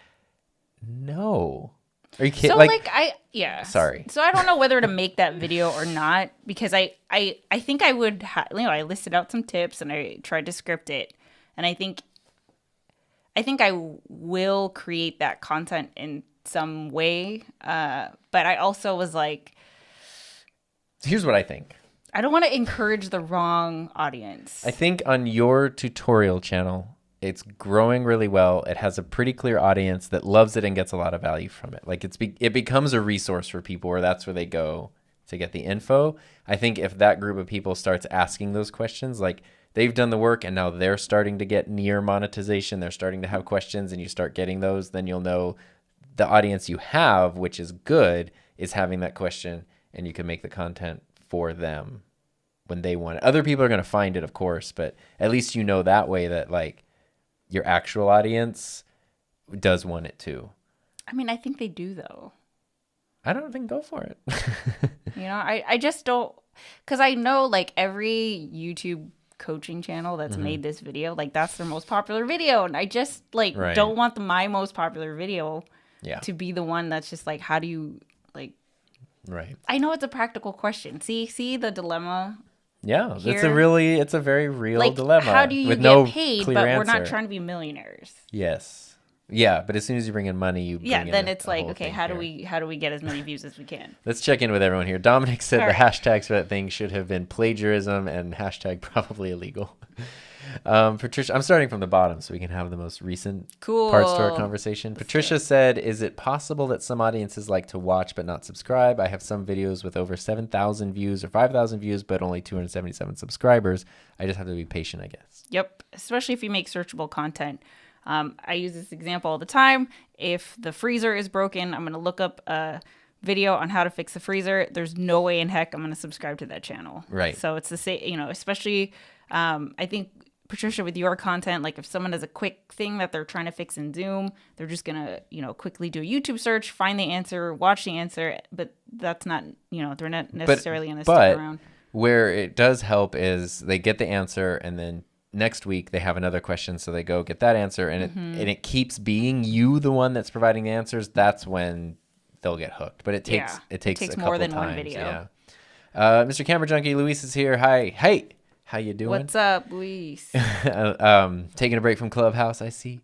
Speaker 1: no. Are you kidding?
Speaker 2: So
Speaker 1: Sorry.
Speaker 2: So I don't know whether to make that video or not, because I think I would, I listed out some tips and I tried to script it, and I think I will create that content in some way. But I also was like,
Speaker 1: here's what I think.
Speaker 2: I don't want to encourage the wrong audience.
Speaker 1: I think on your tutorial channel, it's growing really well. It has a pretty clear audience that loves it and gets a lot of value from it. Like it becomes a resource for people, where that's where they go to get the info. I think if that group of people starts asking those questions, like they've done the work and now they're starting to get near monetization, they're starting to have questions, and you start getting those, then you'll know the audience you have, which is good, is having that question, and you can make the content for them when they want it. Other people are going to find it, of course, but at least that way that like your actual audience does want it too.
Speaker 2: I mean, I think they do, though.
Speaker 1: I don't think go for it.
Speaker 2: I just don't, because I know like every YouTube coaching channel that's made this video, like that's their most popular video. And I just like don't want my most popular video to be the one that's just like, how do you like,
Speaker 1: right.
Speaker 2: I know it's a practical question. See the dilemma.
Speaker 1: Yeah,
Speaker 2: here.
Speaker 1: it's a very real
Speaker 2: Like,
Speaker 1: dilemma
Speaker 2: how do you
Speaker 1: with
Speaker 2: get
Speaker 1: no
Speaker 2: paid,
Speaker 1: clear
Speaker 2: but
Speaker 1: answer.
Speaker 2: we're not trying to be millionaires?
Speaker 1: Yes. Yeah, but as soon as you bring in money, you
Speaker 2: Yeah,
Speaker 1: bring in
Speaker 2: then it's
Speaker 1: a
Speaker 2: like,
Speaker 1: whole
Speaker 2: okay,
Speaker 1: thing
Speaker 2: how do
Speaker 1: here.
Speaker 2: we get as many views as we can?
Speaker 1: Let's check in with everyone here. Dominic said
Speaker 2: All
Speaker 1: the
Speaker 2: right.
Speaker 1: hashtags for that thing should have been plagiarism and hashtag probably illegal. Patricia, I'm starting from the bottom so we can have the most recent parts to our
Speaker 2: Cool.
Speaker 1: conversation.
Speaker 2: Let's do
Speaker 1: Patricia
Speaker 2: it.
Speaker 1: said, is it possible that some audiences like to watch but not subscribe? I have some videos with over 7,000 views or 5,000 views, but only 277 subscribers. I just have to be patient, I guess.
Speaker 2: Yep. Especially if you make searchable content. I use this example all the time. If the freezer is broken, I'm going to look up a video on how to fix the freezer. There's no way in heck I'm going to subscribe to that channel.
Speaker 1: Right.
Speaker 2: So it's the same, especially, I think, Patricia, with your content, like if someone has a quick thing that they're trying to fix in Zoom, they're just going to, quickly do a YouTube search, find the answer, watch the answer. But that's not, they're not necessarily going to stick around.
Speaker 1: Where it does help is they get the answer and then next week they have another question, so they go get that answer, and it keeps being you the one that's providing the answers. That's when they'll get hooked. But it takes a
Speaker 2: more
Speaker 1: couple
Speaker 2: than
Speaker 1: times,
Speaker 2: one video.
Speaker 1: Yeah. Mr. Camera Junkie Luis is here. Hi, hey, how you doing?
Speaker 2: What's up, Luis?
Speaker 1: Taking a break from Clubhouse, I see.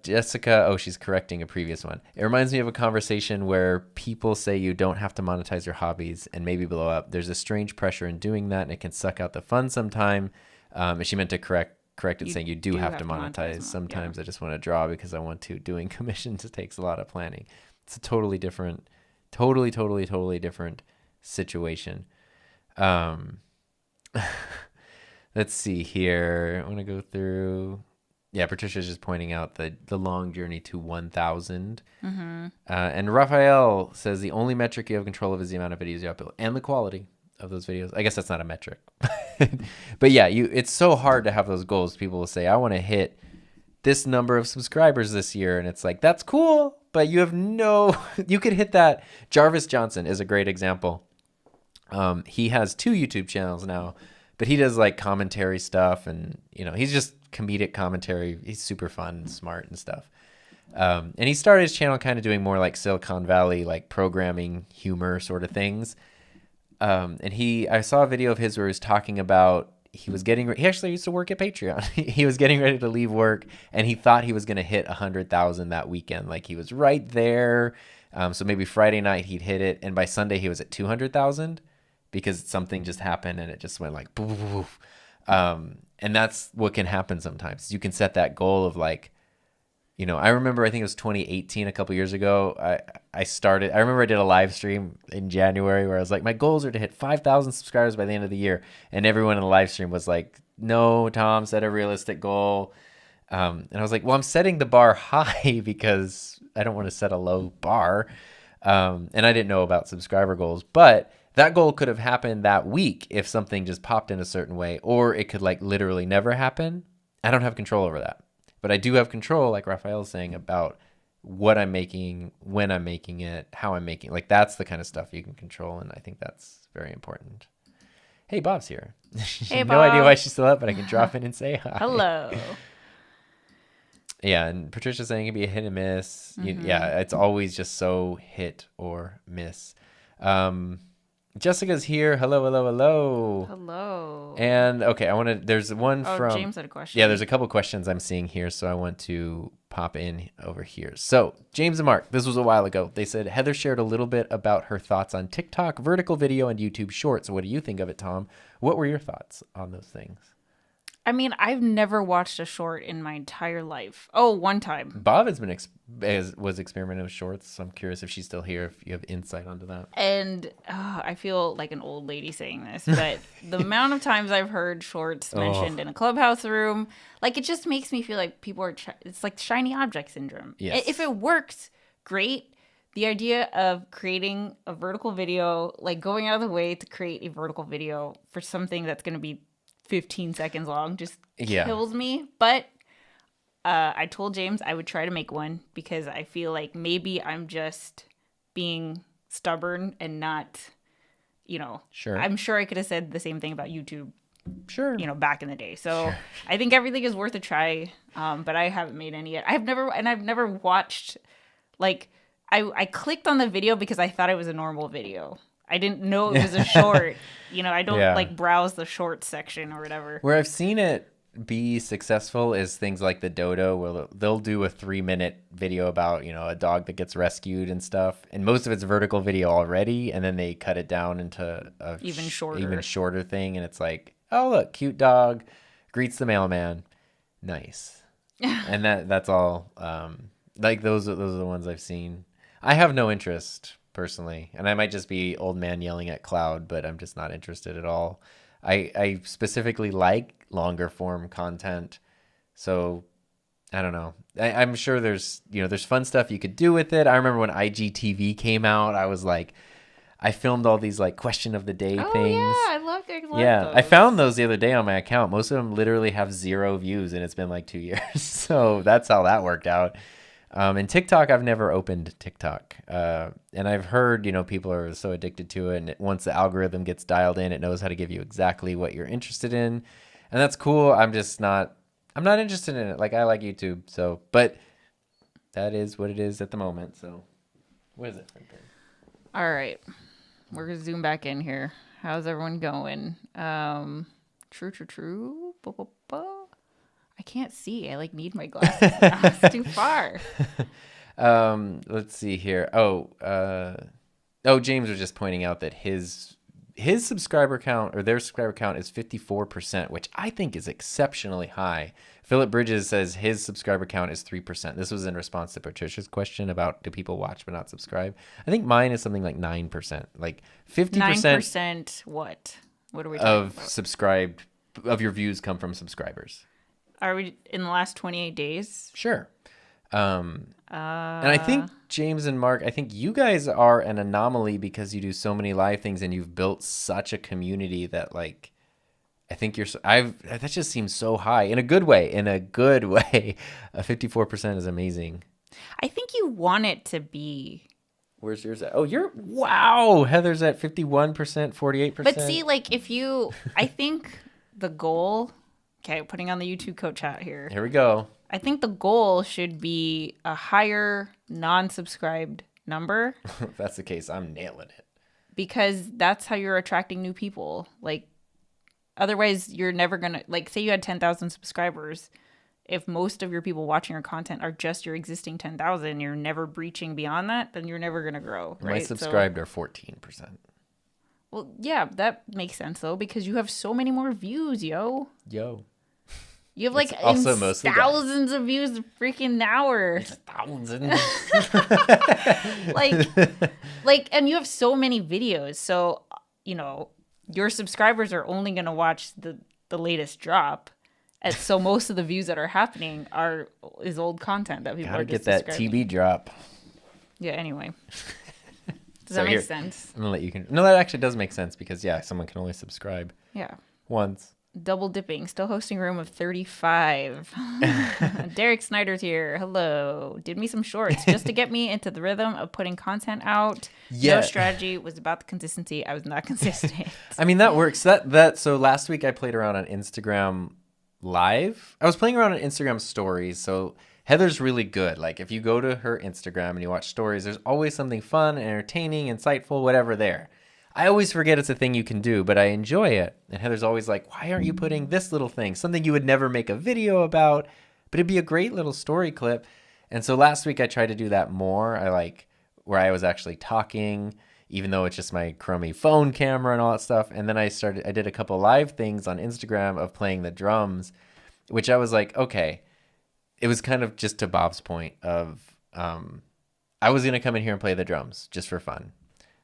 Speaker 1: Jessica, she's correcting a previous one. It reminds me of a conversation where people say you don't have to monetize your hobbies and maybe blow up. There's a strange pressure in doing that, and it can suck out the fun sometime. And she meant to correct it, saying you do have to monetize. Sometimes I just want to draw because I want to. Doing commissions, it takes a lot of planning. It's a totally different situation. Let's see here. I want to go through. Yeah, Patricia's just pointing out the long journey to 1,000. And Raphael says the only metric you have control of is the amount of videos you upload and the quality of those videos. I guess that's not a metric. But yeah, it's so hard to have those goals. People will say, I want to hit this number of subscribers this year. And it's like, that's cool, but you could hit that. Jarvis Johnson is a great example. He has 2 YouTube channels now, but he does like commentary stuff, and he's just comedic commentary. He's super fun and smart and stuff. And he started his channel kind of doing more like Silicon Valley, like programming, humor sort of things. And I saw a video of his where he was talking about he actually used to work at Patreon. He was getting ready to leave work, and he thought he was going to hit 100,000 that weekend. Like he was right there. So maybe Friday night he'd hit it, and by Sunday he was at 200,000 because something just happened and it just went like boof, boof, boof. And that's what can happen sometimes. You can set that goal of like, I remember, I think it was 2018, a couple years ago. I remember I did a live stream in January where I was like, my goals are to hit 5,000 subscribers by the end of the year. And everyone in the live stream was like, no, Tom, set a realistic goal. And I was like, well, I'm setting the bar high because I don't want to set a low bar. And I didn't know about subscriber goals, but that goal could have happened that week if something just popped in a certain way, or it could like literally never happen. I don't have control over that. But I do have control, like Raphael's saying, about what I'm making, when I'm making it, how I'm making it. Like that's the kind of stuff you can control, and I think that's very important. Hey, Bob's here.
Speaker 2: Hey,
Speaker 1: No idea
Speaker 2: Bob.
Speaker 1: why she's still up, but I can drop in and say hi.
Speaker 2: Hello.
Speaker 1: Yeah, and Patricia's saying it can be a hit and miss. Yeah, it's always just so hit or miss. Jessica's here. Hello.
Speaker 2: Hello.
Speaker 1: And okay, there's one from
Speaker 2: James had a question.
Speaker 1: Yeah, there's a couple questions I'm seeing here, so I want to pop in over here. So James and Mark, this was a while ago. They said Heather shared a little bit about her thoughts on TikTok, vertical video, and YouTube Shorts. What do you think of it, Tom? What were your thoughts on those things?
Speaker 2: I mean, I've never watched a short in my entire life. Oh, one time.
Speaker 1: Bob was experimenting with shorts, so I'm curious if she's still here, if you have insight onto that.
Speaker 2: And I feel like an old lady saying this, but the amount of times I've heard shorts mentioned in a Clubhouse room, like it just makes me feel like people are, it's like shiny object syndrome.
Speaker 1: Yes.
Speaker 2: If it works, great. The idea of creating a vertical video, like going out of the way to create a vertical video for something that's going to be 15 seconds long just kills me. But I told James I would try to make one because I feel like maybe I'm just being stubborn and not,
Speaker 1: Sure.
Speaker 2: I'm sure I could have said the same thing about YouTube,
Speaker 1: Sure.
Speaker 2: back in the day. So I think everything is worth a try. But I haven't made any yet. I've never watched, like, I clicked on the video because I thought it was a normal video. I didn't know it was a short. I don't
Speaker 1: Yeah.
Speaker 2: like browse the short section or whatever.
Speaker 1: Where I've seen it be successful is things like the Dodo, where they'll do a 3-minute video about, a dog that gets rescued and stuff. And most of it's vertical video already. And then they cut it down into a
Speaker 2: Even
Speaker 1: even
Speaker 2: shorter.
Speaker 1: shorter thing. And it's like, oh, look, cute dog greets the mailman. Nice. And that's all. Like those are the ones I've seen. I have no interest personally. And I might just be old man yelling at cloud, but I'm just not interested at all. I specifically like longer form content. So I don't know. I'm sure there's fun stuff you could do with it. I remember when IGTV came out, I was like, I filmed all these like question of the day things.
Speaker 2: Oh yeah, I love those.
Speaker 1: Yeah, I found those the other day on my account. Most of them literally have 0 views, and it's been like 2 years. So that's how that worked out. And TikTok, I've never opened TikTok. And I've heard, people are so addicted to it. And once the algorithm gets dialed in, it knows how to give you exactly what you're interested in. And that's cool. I'm not interested in it. Like, I like YouTube. So, but that is what it is at the moment. So, what is it?
Speaker 2: All right. We're going to zoom back in here. How's everyone going? True. I can't see. I need my glasses now. It's too far.
Speaker 1: Let's see here. James was just pointing out that his subscriber count, or their subscriber count, is 54%, which I think is exceptionally high. Philip Bridges says his subscriber count is 3%. This was in response to Patricia's question about do people watch but not subscribe. I think mine is something like 9%. Like 50%.
Speaker 2: 9% what? What are we talking about?
Speaker 1: Subscribed, of your views come from subscribers.
Speaker 2: Are we in the last 28 days?
Speaker 1: Sure. And I think James and Mark, I think you guys are an anomaly because you do so many live things and you've built such a community that I think that just seems so high in a good way. A 54% is amazing.
Speaker 2: I think you want it to be.
Speaker 1: Where's yours at? Oh, wow. Heather's at 51%, 48%.
Speaker 2: But see, I think the goal, okay, putting on the YouTube coach hat here.
Speaker 1: Here we go.
Speaker 2: I think the goal should be a higher non-subscribed number.
Speaker 1: If that's the case, I'm nailing it.
Speaker 2: Because that's how you're attracting new people. Otherwise, you're never going to, say you had 10,000 subscribers. If most of your people watching your content are just your existing 10,000, you're never breaching beyond that, then you're never going to grow, right?
Speaker 1: My subscribed are 14%.
Speaker 2: Well, yeah, that makes sense, though, because you have so many more views, yo. You have
Speaker 1: also mostly
Speaker 2: thousands of views a freaking hour.
Speaker 1: It's thousands.
Speaker 2: And you have so many videos. So, your subscribers are only going to watch the latest drop. And so most of the views that are happening is old content that people are just
Speaker 1: get that TB drop.
Speaker 2: Yeah, anyway. Does that make sense?
Speaker 1: I'm going to let you No, that actually does make sense because, someone can only subscribe.
Speaker 2: Yeah.
Speaker 1: Once.
Speaker 2: Double dipping. Still hosting a room of 35. Derek Snyder's here. Hello. Did me some shorts just to get me into the rhythm of putting content out.
Speaker 1: Yeah.
Speaker 2: No strategy. Was about the consistency. I was not consistent.
Speaker 1: I mean, that works. So last week I played around on Instagram Live. I was playing around on Instagram Stories. So Heather's really good. If you go to her Instagram and you watch stories, there's always something fun, entertaining, insightful, whatever there. I always forget it's a thing you can do, but I enjoy it. And Heather's always like, why aren't you putting this little thing? Something you would never make a video about, but it'd be a great little story clip. And so last week I tried to do that more. Where I was actually talking, even though it's just my crummy phone camera and all that stuff. And then I did a couple live things on Instagram of playing the drums, which I was like, okay. It was kind of just to Bob's point of, I was going to come in here and play the drums just for fun.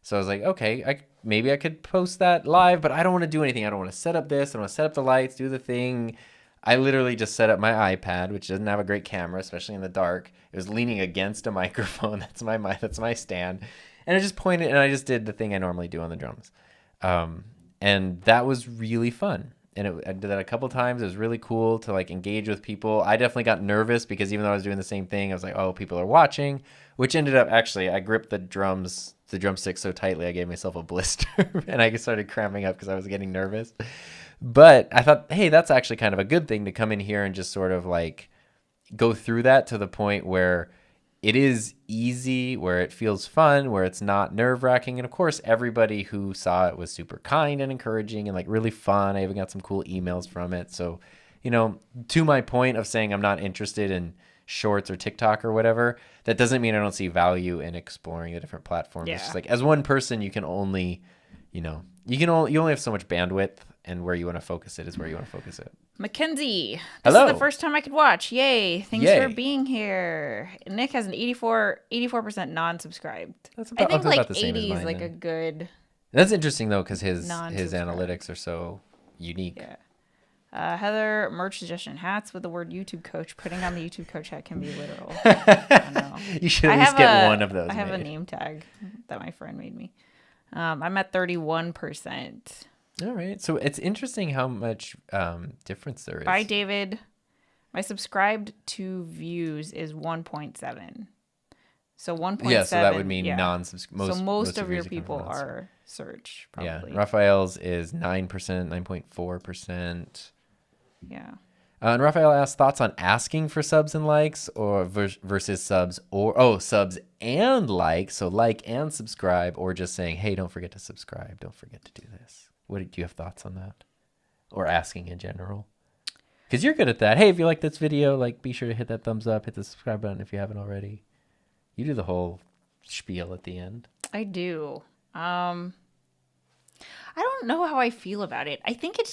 Speaker 1: So I was like, okay, maybe I could post that live, but I don't want to do anything. I don't want to set up this. I don't want to set up the lights, do the thing. I literally just set up my iPad, which doesn't have a great camera, especially in the dark. It was leaning against a microphone. That's my stand. And I just pointed and I just did the thing I normally do on the drums. And that was really fun. And I did that a couple times. It was really cool to engage with people. I definitely got nervous because even though I was doing the same thing, I was like, oh, people are watching, which ended up I gripped the drumstick so tightly I gave myself a blister and I started cramping up because I was getting nervous. But I thought, hey, that's actually kind of a good thing to come in here and just sort of go through that to the point where it is easy, where it feels fun, where it's not nerve-wracking. And of course, everybody who saw it was super kind and encouraging and like really fun. I even got some cool emails from it. So, you know, to my point of saying I'm not interested in shorts or TikTok or whatever, that doesn't mean I don't see value in exploring the different platforms.
Speaker 2: Yeah.
Speaker 1: It's just like, as one person, you can only, you know, you only have so much bandwidth, and where you want to focus it is where you want to focus it.
Speaker 2: Mackenzie, this
Speaker 1: Hello.
Speaker 2: is the first time I could watch. Yay. Thanks
Speaker 1: Yay.
Speaker 2: for being here. Nick has an 84% non-subscribed.
Speaker 1: That's
Speaker 2: I think like
Speaker 1: about the same as
Speaker 2: 80 is
Speaker 1: mine,
Speaker 2: like
Speaker 1: then.
Speaker 2: a good.
Speaker 1: That's interesting though, because his
Speaker 2: Non-subscribed.
Speaker 1: analytics are so unique.
Speaker 2: Yeah. Heather, merch suggestion: hats with the word YouTube coach. Putting on the YouTube coach hat can be literal. I know.
Speaker 1: You should at least get one of those.
Speaker 2: I have a
Speaker 1: made.
Speaker 2: name tag that my friend made me. I'm at 31%.
Speaker 1: All right. So it's interesting how much difference there is.
Speaker 2: Bye, David. My subscribed to views is 1.7. So 1.7.
Speaker 1: Yeah, so that would mean
Speaker 2: yeah.
Speaker 1: non-subscribed.
Speaker 2: So most of your people are search, probably.
Speaker 1: Yeah. Raphael's is 9%, 9.4%.
Speaker 2: Yeah.
Speaker 1: And Raphael asked thoughts on asking for subs and likes or versus subs subs and likes. So like and subscribe, or just saying, hey, don't forget to subscribe. Don't forget to do this. What do you have thoughts on that? Or asking in general? Because you're good at that. Hey, if you like this video, like, be sure to hit that thumbs up, hit the subscribe button if you haven't already. You do the whole spiel at the end.
Speaker 2: I do. I don't know how I feel about it. I think it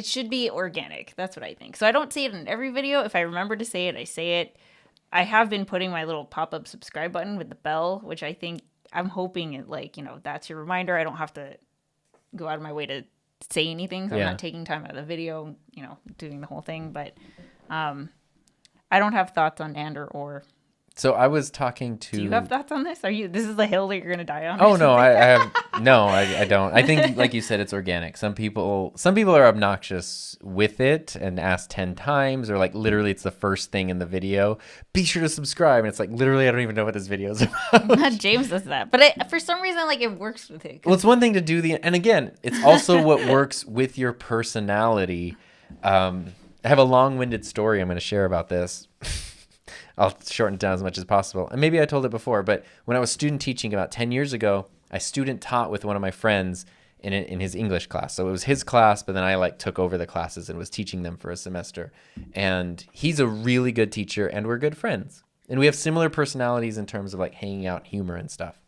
Speaker 2: should be organic. That's what I think. So I don't say it in every video. If I remember to say it, I say it. I have been putting my little pop-up subscribe button with the bell, which I think I'm hoping it, like, you know, that's your reminder. I don't have to go out of my way to say anything. So I'm not taking time out of the video, you know, doing the whole thing. But I don't have thoughts on Ander or.
Speaker 1: So I was talking to.
Speaker 2: Do you have thoughts on this? This is the hill that you're going to die on?
Speaker 1: Oh no, I have no, I don't. I think, like you said, it's organic. Some people are obnoxious with it and ask 10 times, or like literally it's the first thing in the video. Be sure to subscribe, and it's like literally I don't even know what this video is about.
Speaker 2: James does that, but for some reason, like, it works with it.
Speaker 1: Well, it's one thing to do and again, it's also what works with your personality. I have a long-winded story I'm going to share about this. I'll shorten it down as much as possible. And maybe I told it before, but when I was student teaching about 10 years ago, I student taught with one of my friends in his English class. So it was his class, but then I like took over the classes and was teaching them for a semester. And he's a really good teacher, and we're good friends. And we have similar personalities in terms of like hanging out, humor and stuff.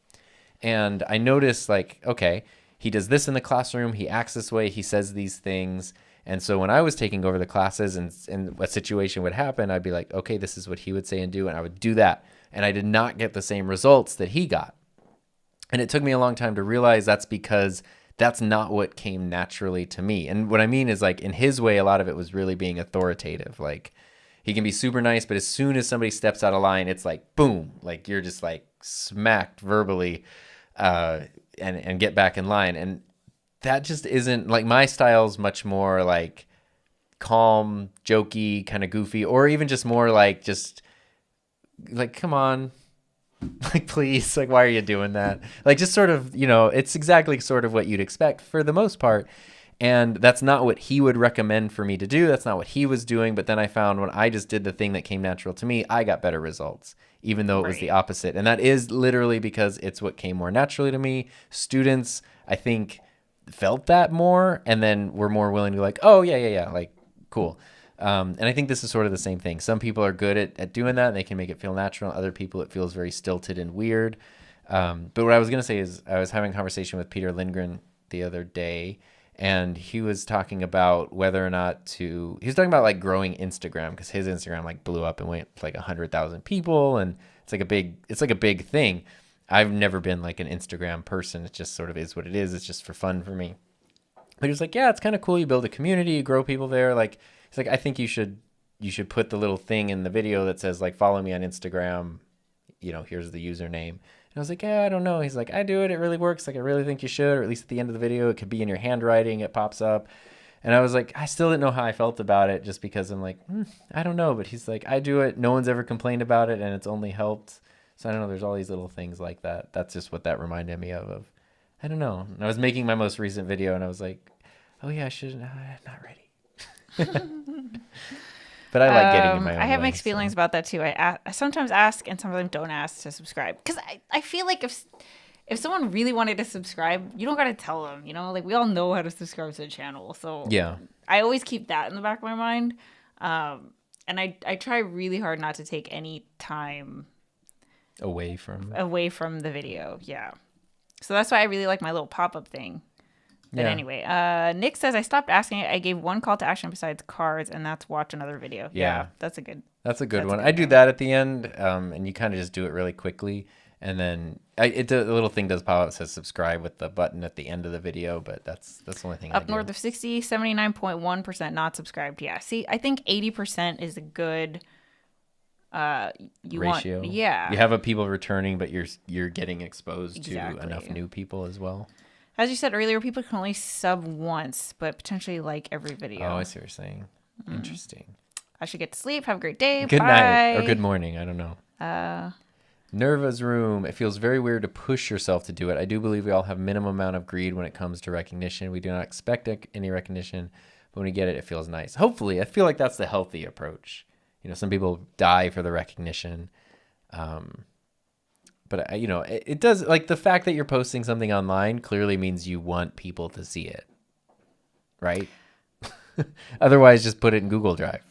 Speaker 1: And I noticed, like, okay, he does this in the classroom, he acts this way, he says these things. And so when I was taking over the classes and a situation would happen, I'd be like, okay, this is what he would say and do. And I would do that. And I did not get the same results that he got. And it took me a long time to realize that's because that's not what came naturally to me. And what I mean is, like, in his way, a lot of it was really being authoritative. Like, he can be super nice, but as soon as somebody steps out of line, it's like, boom, like you're just like smacked verbally and get back in line. And that just isn't, like, my style's much more like calm, jokey, kind of goofy, or even just more like, just like, come on, like, please, like, why are you doing that? Like, just sort of, you know, it's exactly sort of what you'd expect for the most part. And that's not what he would recommend for me to do. That's not what he was doing. But then I found when I just did the thing that came natural to me, I got better results, even though it was the opposite. And that is literally because it's what came more naturally to me. Students, I think, felt that more, and then were more willing to be like, oh yeah, like, cool. And I think this is sort of the same thing. Some people are good at doing that and they can make it feel natural. Other people, it feels very stilted and weird. But what I was going to say is I was having a conversation with Peter Lindgren the other day, and he was talking about whether or not he was talking about like growing Instagram, because his Instagram like blew up and went to like 100,000 people. And it's like a big thing. I've never been like an Instagram person. It just sort of is what it is. It's just for fun for me. But he was like, yeah, it's kind of cool. You build a community, you grow people there. Like, he's like, I think you should put the little thing in the video that says like, follow me on Instagram. You know, here's the username. And I was like, yeah, I don't know. He's like, I do it. It really works. Like, I really think you should, or at least at the end of the video, it could be in your handwriting. It pops up. And I was like, I still didn't know how I felt about it, just because I'm like, I don't know. But he's like, I do it. No one's ever complained about it, and it's only helped. So I don't know. There's all these little things like that. That's just what that reminded me of. I don't know. And I was making my most recent video, and I was like, oh yeah, I should. Not ready. but I like getting in my own
Speaker 2: I have
Speaker 1: way,
Speaker 2: mixed feelings about that too. I sometimes ask and sometimes don't ask to subscribe because I feel like if someone really wanted to subscribe, you don't got to tell them, you know, like we all know how to subscribe to the channel. So
Speaker 1: Yeah.
Speaker 2: I always keep that in the back of my mind. And I try really hard not to take any time
Speaker 1: away from
Speaker 2: the video. Yeah. So that's why I really like my little pop-up thing. But anyway, Nick says, I stopped asking it. I gave one call to action besides cards, and that's watch another video. Yeah, that's a good
Speaker 1: one. I do that at the end, and you kind of just do it really quickly. And then the little thing does pop up, says subscribe with the button at the end of the video, but that's the only thing I do.
Speaker 2: Up north of 60, 79.1% not subscribed. Yeah, see, I think 80% is a good
Speaker 1: ratio. You have people returning, but you're getting exposed to enough new people as well.
Speaker 2: As you said earlier, people can only sub once, but potentially like every video.
Speaker 1: Oh, I see what you're saying. Interesting.
Speaker 2: I should get to sleep. Have a great day.
Speaker 1: Good
Speaker 2: Bye.
Speaker 1: night or good morning. I don't know. Nerva's room. It feels very weird to push yourself to do it. I do believe we all have minimum amount of greed when it comes to recognition. We do not expect any recognition, but when we get it, it feels nice. Hopefully, I feel like that's the healthy approach. You know, some people die for the recognition. But, you know, it does, like, the fact that you're posting something online clearly means you want people to see it, right? Otherwise, just put it in Google Drive.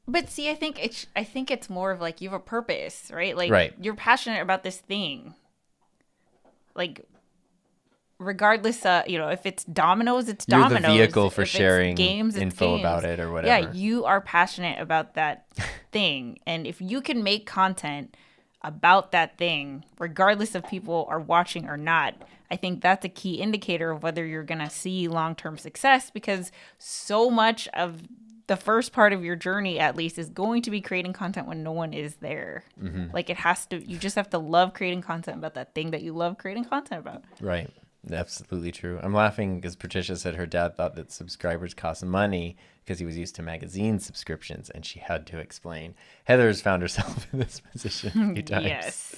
Speaker 2: But see, I think it's more of like you have a purpose, right? Like you're passionate about this thing. Like, regardless, you know, if it's Domino's, it's Domino's.
Speaker 1: You're the vehicle for
Speaker 2: if
Speaker 1: sharing
Speaker 2: games,
Speaker 1: info
Speaker 2: games.
Speaker 1: About it or whatever.
Speaker 2: Yeah, you are passionate about that thing, and if you can make content about that thing, regardless of people are watching or not, I think that's a key indicator of whether you're going to see long-term success, because so much of the first part of your journey, at least, is going to be creating content when no one is there. Mm-hmm. Like, you just have to love creating content about that thing that you love creating content about.
Speaker 1: Right. Absolutely true. I'm laughing because Patricia said her dad thought that subscribers cost money because he was used to magazine subscriptions, and she had to explain. Heather's found herself in this position a few times.
Speaker 2: Yes.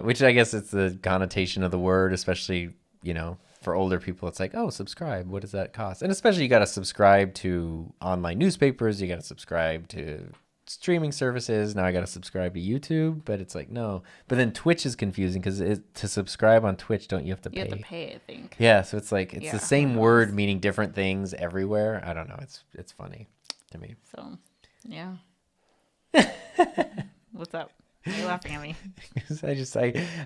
Speaker 1: Which I guess it's the connotation of the word, especially, you know, for older people. It's like, oh, subscribe. What does that cost? And especially you got to subscribe to online newspapers. You got to subscribe to streaming services. Now I got to subscribe to YouTube, but it's like, no. But then Twitch is confusing because to subscribe on Twitch, don't you have to pay?
Speaker 2: You have to pay, I think.
Speaker 1: Yeah, so it's like it's the same word meaning different things everywhere. I don't know. It's funny to me.
Speaker 2: So, yeah. What's up? Why are you laughing at me?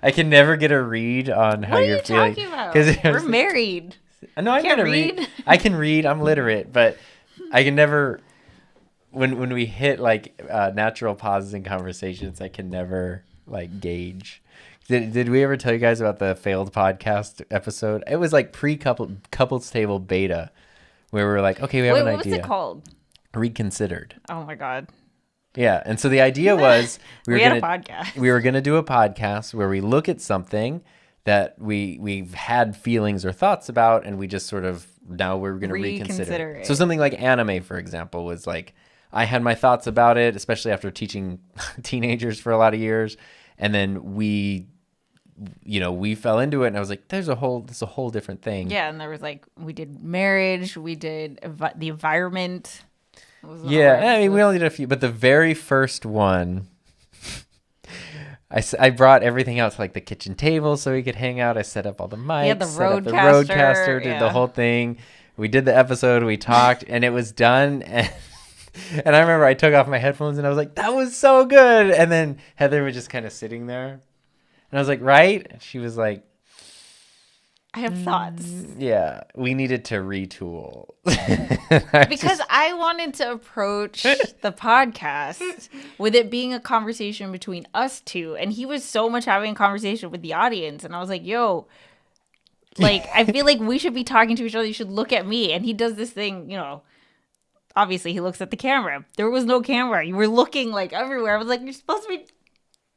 Speaker 1: I can never get a read on how you're feeling.
Speaker 2: What are you talking about? We're married.
Speaker 1: No, I can't read. I can read. I'm literate, but I can never. When we hit like natural pauses in conversations, I can never like gauge. Did we ever tell you guys about the failed podcast episode? It was like couples table beta, where we were like, okay, we have an idea.
Speaker 2: What was it called?
Speaker 1: Reconsidered.
Speaker 2: Oh my God.
Speaker 1: Yeah, and so the idea was
Speaker 2: we had a podcast.
Speaker 1: We were going to do a podcast where we look at something that we've had feelings or thoughts about, and we just sort of now we're going to reconsider it. So something like anime, for example, was like I had my thoughts about it, especially after teaching teenagers for a lot of years, and then we fell into it, and I was like, this is a whole different thing.
Speaker 2: Yeah, and there was like we did marriage, we did the environment.
Speaker 1: Yeah, I mean, we only did a few, but the very first one, I brought everything out to like the kitchen table so we could hang out. I set up all the mics,
Speaker 2: the
Speaker 1: roadcaster, did the whole thing. We did the episode, we talked, and it was done. And I remember I took off my headphones and I was like, that was so good. And then Heather was just kind of sitting there. And I was like, right? And she was like,
Speaker 2: I have thoughts.
Speaker 1: Yeah, we needed to retool.
Speaker 2: Because I wanted to approach the podcast with it being a conversation between us two. And he was so much having a conversation with the audience. And I was like, yo, like, I feel like we should be talking to each other. You should look at me. And he does this thing, you know, obviously he looks at the camera. There was no camera. You were looking like everywhere. I was like, you're supposed to be...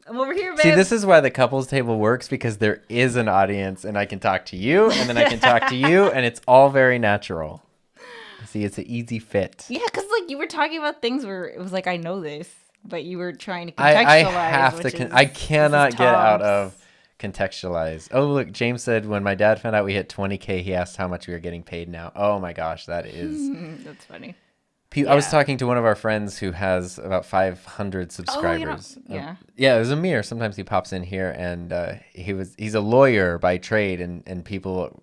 Speaker 2: I'm over here, babe.
Speaker 1: See, this is why the couples table works, because there is an audience and I can talk to you and then I can talk to you and it's all very natural. See, it's an easy fit.
Speaker 2: Yeah, because like you were talking about things where it was like, I know this, but you were trying to contextualize.
Speaker 1: I cannot get out of contextualize. Oh, look, James said when my dad found out we hit 20K, he asked how much we were getting paid now. Oh my gosh, that is...
Speaker 2: That's funny.
Speaker 1: I was
Speaker 2: Yeah.
Speaker 1: talking to one of our friends who has about 500 subscribers.
Speaker 2: Yeah.
Speaker 1: Yeah, it was Amir. Sometimes he pops in here, and he's a lawyer by trade, and people,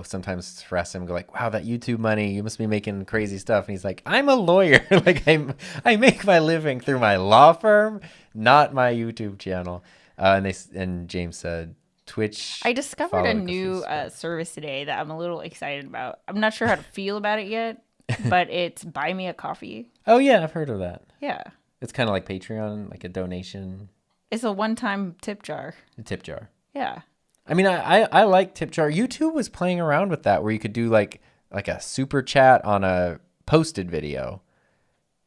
Speaker 1: sometimes harass him and go like, "Wow, that YouTube money, you must be making crazy stuff." And he's like, "I'm a lawyer. Like I make my living through my law firm, not my YouTube channel." And James said, "Twitch."
Speaker 2: I discovered
Speaker 1: follow
Speaker 2: a
Speaker 1: goes
Speaker 2: new
Speaker 1: through
Speaker 2: service today that I'm a little excited about. I'm not sure how to feel about it yet, but it's Buy Me a Coffee.
Speaker 1: Oh yeah, I've heard of that.
Speaker 2: Yeah.
Speaker 1: It's kind of like Patreon, like a donation,
Speaker 2: It's a one-time tip jar.
Speaker 1: a tip jar.
Speaker 2: Yeah.
Speaker 1: I mean, I like tip jar. YouTube was playing around with that, where you could do like a super chat on a posted video,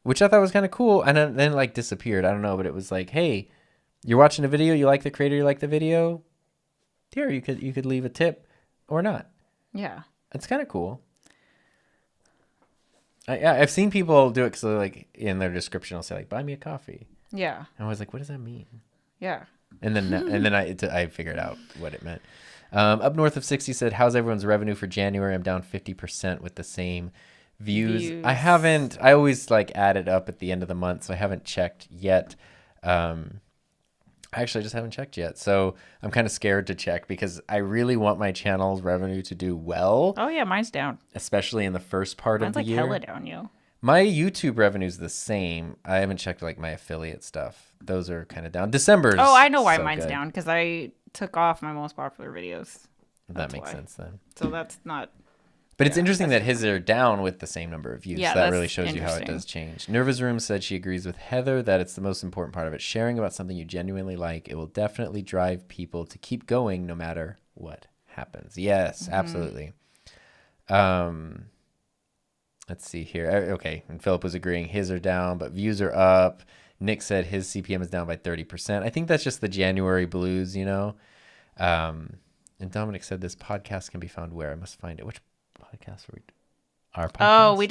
Speaker 1: which I thought was kind of cool. And then like disappeared. I don't know, but it was like, hey, you're watching a video, you like the creator, you like the video. Here, you could leave a tip or not.
Speaker 2: Yeah.
Speaker 1: It's kind of cool. I've seen people do it because like in their description, I'll say like, "Buy me a coffee."
Speaker 2: Yeah.
Speaker 1: And I was like, "What does that mean?"
Speaker 2: Yeah.
Speaker 1: And then I figured out what it meant. Up north of 60 said, "How's everyone's revenue for January? I'm down 50% with the same views." I always like add it up at the end of the month, so I haven't checked yet. I actually just haven't checked yet. So I'm kind of scared to check because I really want my channel's revenue to do well,
Speaker 2: Oh yeah, mine's down.
Speaker 1: especially in the first part
Speaker 2: Mine's
Speaker 1: of the
Speaker 2: like
Speaker 1: year.
Speaker 2: hella down, yo.
Speaker 1: My YouTube revenue's the same. I haven't checked like my affiliate stuff. Those are kind of down. December's
Speaker 2: Oh, I know why
Speaker 1: so
Speaker 2: mine's
Speaker 1: good.
Speaker 2: down because I took off my most popular videos.
Speaker 1: That
Speaker 2: That's
Speaker 1: makes
Speaker 2: why.
Speaker 1: sense then.
Speaker 2: So that's not.
Speaker 1: But it's
Speaker 2: Yeah,
Speaker 1: interesting that his are down with the same number of views.
Speaker 2: Yeah,
Speaker 1: That
Speaker 2: that's
Speaker 1: really shows you how it
Speaker 2: interesting.
Speaker 1: does change. Nervous Room said she agrees with Heather that it's the most important part of it. Sharing about something you genuinely like, it will definitely drive people to keep going no matter what happens. Yes, absolutely. Let's see here. Okay, and Philip was agreeing his are down, but views are up. Nick said his CPM is down by 30%. I think that's just the January blues, And Dominic said this podcast can be found where? I must find it. Which podcast were we? Our podcast?
Speaker 2: Oh, we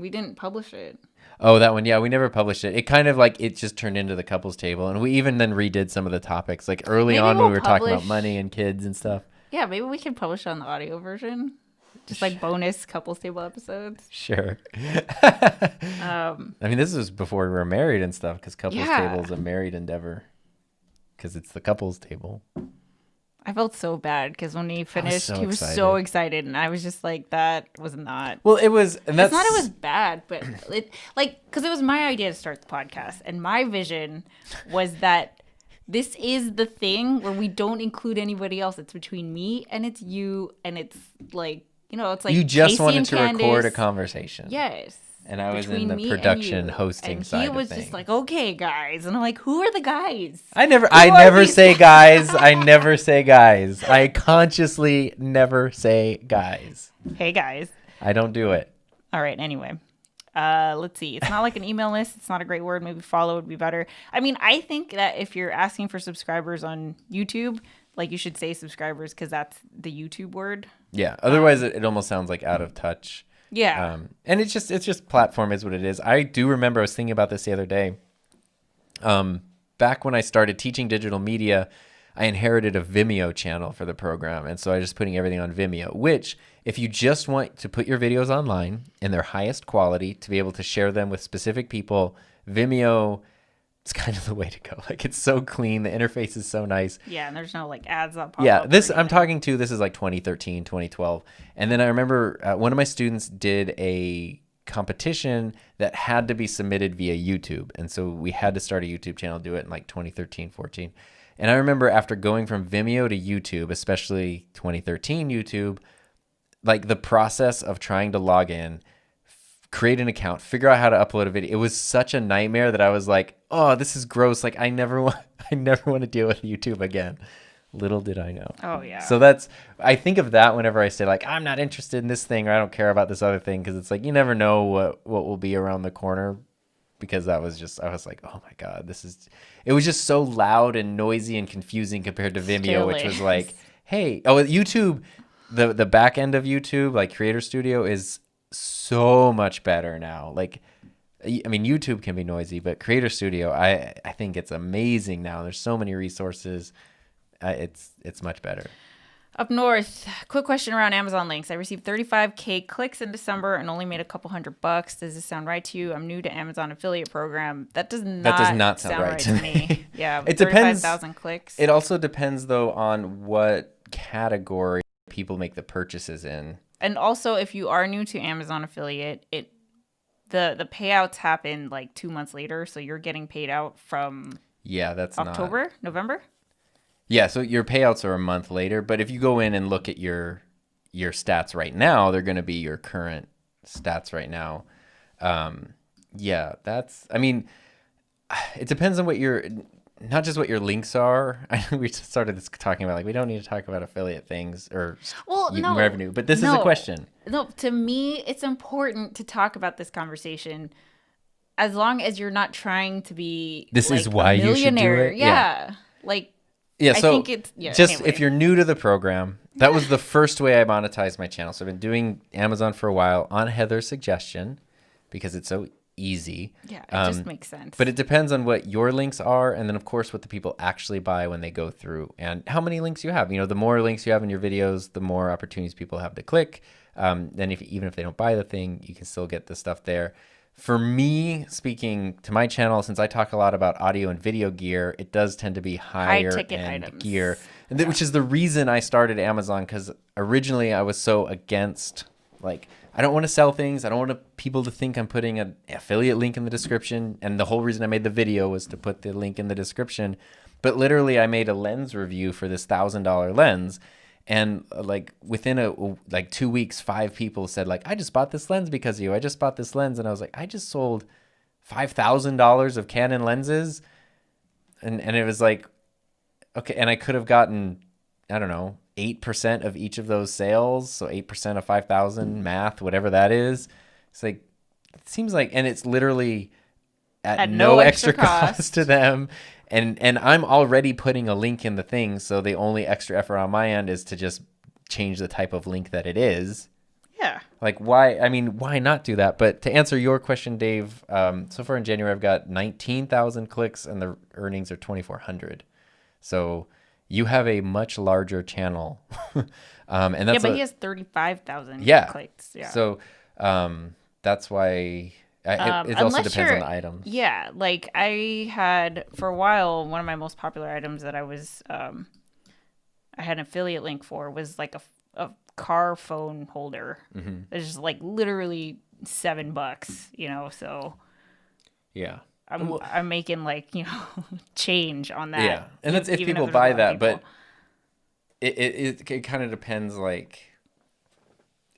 Speaker 2: didn't publish it.
Speaker 1: Oh, that one. Yeah, we never published it. It kind of like it just turned into the couples table, and we even then redid some of the topics. Like early
Speaker 2: Maybe
Speaker 1: on when
Speaker 2: we'll
Speaker 1: we were talking about
Speaker 2: publish-
Speaker 1: money and kids and stuff.
Speaker 2: Yeah, maybe we can publish on the audio version, just like bonus couples table episodes.
Speaker 1: Sure. I
Speaker 2: Um,
Speaker 1: mean, this was before we were married and stuff, because couples
Speaker 2: Yeah.
Speaker 1: table is a married endeavor, because it's the couples table.
Speaker 2: I felt so bad because when he finished,
Speaker 1: so
Speaker 2: he was
Speaker 1: excited.
Speaker 2: so excited, and I was just like, that was not.
Speaker 1: Well, it was, and that's
Speaker 2: It's not it was bad, but it because it was my idea to start the podcast, and my vision was that this is the thing where we don't include anybody else. It's between me and it's you, and it's like it's like
Speaker 1: you just
Speaker 2: Casey
Speaker 1: wanted
Speaker 2: and
Speaker 1: to record a
Speaker 2: Candace.
Speaker 1: conversation.
Speaker 2: Yes.
Speaker 1: And I was in
Speaker 2: between
Speaker 1: the
Speaker 2: me and
Speaker 1: production
Speaker 2: you.
Speaker 1: hosting
Speaker 2: and
Speaker 1: side
Speaker 2: he
Speaker 1: of
Speaker 2: was
Speaker 1: things.
Speaker 2: just like, "Okay, guys," and I'm like, "Who are the guys?"
Speaker 1: I
Speaker 2: Who are
Speaker 1: never
Speaker 2: these
Speaker 1: say guys. I never say guys. I consciously never say guys.
Speaker 2: Hey, guys.
Speaker 1: I don't do it.
Speaker 2: All right. Anyway, let's see. It's not like an email list. It's not a great word. Maybe follow would be better. I mean, I think that if you're asking for subscribers on YouTube, like you should say subscribers because that's the YouTube word.
Speaker 1: Yeah. Otherwise, it almost sounds like out of touch.
Speaker 2: Yeah.
Speaker 1: And it's just platform is what it is. I do remember I was thinking about this the other day. Back when I started teaching digital media, I inherited a Vimeo channel for the program. And so I was just putting everything on Vimeo, which if you just want to put your videos online in their highest quality to be able to share them with specific people, Vimeo is kind of the way to go. Like it's so clean. The interface is so nice.
Speaker 2: Yeah. And there's no like ads that pop
Speaker 1: Yeah,
Speaker 2: up or
Speaker 1: this I'm
Speaker 2: anything.
Speaker 1: talking to. This is like 2013, 2012. And then I remember one of my students did a competition that had to be submitted via YouTube. And so we had to start a YouTube channel, do it in like 2013, 14. And I remember after going from Vimeo to YouTube, especially 2013 YouTube, like the process of trying to log in, create an account, figure out how to upload a video. It was such a nightmare that I was like, "Oh, this is gross. Like I never want to deal with YouTube again." Little did I know.
Speaker 2: Oh, yeah.
Speaker 1: So I think of that whenever I say like, "I'm not interested in this thing," or "I don't care about this other thing," because it's like you never know what will be around the corner. Because I was like, "Oh my God, it was just so loud and noisy and confusing compared to Vimeo,
Speaker 2: Still
Speaker 1: which was
Speaker 2: is.
Speaker 1: like, hey, YouTube, the back end of YouTube, like Creator Studio is so much better now. Like, I mean, YouTube can be noisy, but Creator Studio, I think it's amazing now. There's so many resources. It's much better.
Speaker 2: Up north, quick question around Amazon links. I received 35K clicks in December and only made a couple $100. Does this sound right to you? I'm new to Amazon affiliate program. That does not
Speaker 1: sound right to
Speaker 2: me. Yeah,
Speaker 1: It depends.
Speaker 2: 35,000 clicks.
Speaker 1: It also depends, though, on what category people make the purchases in.
Speaker 2: And also, if you are new to Amazon affiliate, the payouts happen like 2 months later, so you're getting paid out from
Speaker 1: that's
Speaker 2: October, November.
Speaker 1: Yeah, so your payouts are a month later, but if you go in and look at your stats right now, they're going to be your current stats right now. I mean, it depends on not just what your links are. I know we started this talking about, like, we don't need to talk about affiliate things or revenue, but this is a question.
Speaker 2: No, to me, it's important to talk about this conversation as long as you're not trying to be
Speaker 1: this is why you should do it.
Speaker 2: Yeah. Like,
Speaker 1: yeah, so
Speaker 2: I think it's
Speaker 1: anyway. If you're new to the program, that was the first way I monetized my channel. So I've been doing Amazon for a while on Heather's suggestion because it's so easy.
Speaker 2: Yeah, it just makes sense.
Speaker 1: But it depends on what your links are, and then of course what the people actually buy when they go through, and how many links you have. The more links you have in your videos, the more opportunities people have to click. Then even if they don't buy the thing, you can still get the stuff there. For me, speaking to my channel, since I talk a lot about audio and video gear, it does tend to be higher
Speaker 2: ticket
Speaker 1: end
Speaker 2: items.
Speaker 1: gear, which is the reason I started Amazon, because originally I was so against, like, I don't want to sell things. I don't want people to think I'm putting an affiliate link in the description. And the whole reason I made the video was to put the link in the description. But literally, I made a lens review for this $1,000 lens. And like within 2 weeks, 5 people said, like, I just bought this lens because of you. I just bought this lens. And I was like, I just sold $5,000 of Canon lenses. And it was like, okay. And I could have gotten, I don't know, 8% of each of those sales. So 8% of 5,000, math, whatever that is. It's like, it seems like, and it's literally at no extra cost to them. And I'm already putting a link in the thing. So the only extra effort on my end is to just change the type of link that it is.
Speaker 2: Yeah.
Speaker 1: Like, why not do that? But to answer your question, Dave, so far in January, I've got 19,000 clicks and the earnings are 2,400. So you have a much larger channel. And that's
Speaker 2: but he has 35,000 clicks. Yeah.
Speaker 1: So that's why it also depends on the items.
Speaker 2: Yeah. Like, I had, for a while, one of my most popular items that I was, I had an affiliate link for was like a car phone holder. Mm-hmm. It's just like literally $7, so.
Speaker 1: Yeah.
Speaker 2: I'm making change on that.
Speaker 1: Yeah. And that's if people buy that, but it kind of depends,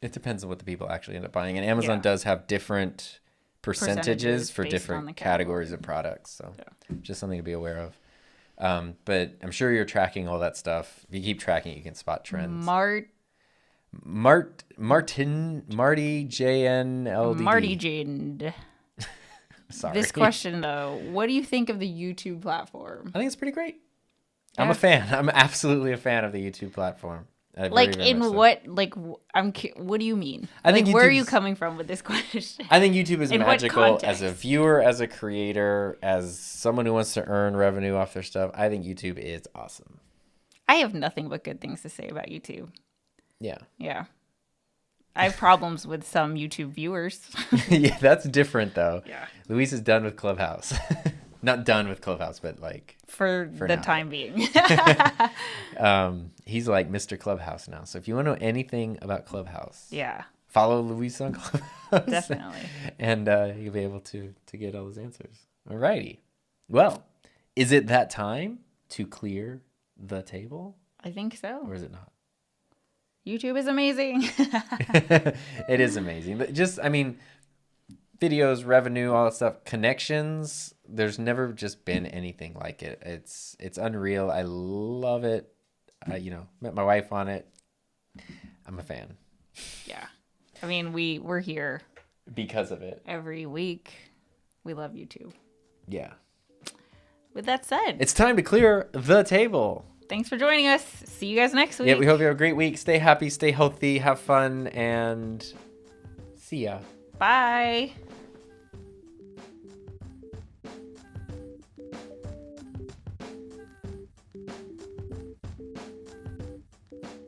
Speaker 1: it depends on what the people actually end up buying. And Amazon does have different percentages for different categories of products. So just something to be aware of. But I'm sure you're tracking all that stuff. If you keep tracking, you can spot trends. Marty JNLD.
Speaker 2: Marty Jane.
Speaker 1: Sorry.
Speaker 2: This question, though, what do you think of the YouTube platform?
Speaker 1: I think it's pretty great. Yeah. I'm a fan. I'm absolutely a fan of the YouTube platform.
Speaker 2: What do you mean?
Speaker 1: I think
Speaker 2: where are you coming from with this question?
Speaker 1: I think YouTube is magical as a viewer, as a creator, as someone who wants to earn revenue off their stuff. I think YouTube is awesome.
Speaker 2: I have nothing but good things to say about YouTube.
Speaker 1: Yeah.
Speaker 2: Yeah. I have problems with some YouTube viewers.
Speaker 1: Yeah, that's different, though.
Speaker 2: Yeah.
Speaker 1: Luis is done with Clubhouse. Not done with Clubhouse, but
Speaker 2: for the time being.
Speaker 1: He's like Mr. Clubhouse now. So if you want to know anything about Clubhouse, follow Luis on Clubhouse.
Speaker 2: Definitely.
Speaker 1: And you'll be able to get all those answers. Alrighty. Well, is it that time to clear the table?
Speaker 2: I think so.
Speaker 1: Or is it not?
Speaker 2: YouTube is amazing.
Speaker 1: It is amazing. But videos, revenue, all that stuff, connections, there's never just been anything like it. It's unreal. I love it. Met my wife on it. I'm a fan.
Speaker 2: Yeah. We're here
Speaker 1: because of it.
Speaker 2: Every week. We love YouTube.
Speaker 1: Yeah.
Speaker 2: With that said,
Speaker 1: it's time to clear the table.
Speaker 2: Thanks for joining us. See you guys next week.
Speaker 1: Yeah, we hope you have a great week. Stay happy, stay healthy, have fun, and see ya.
Speaker 2: Bye.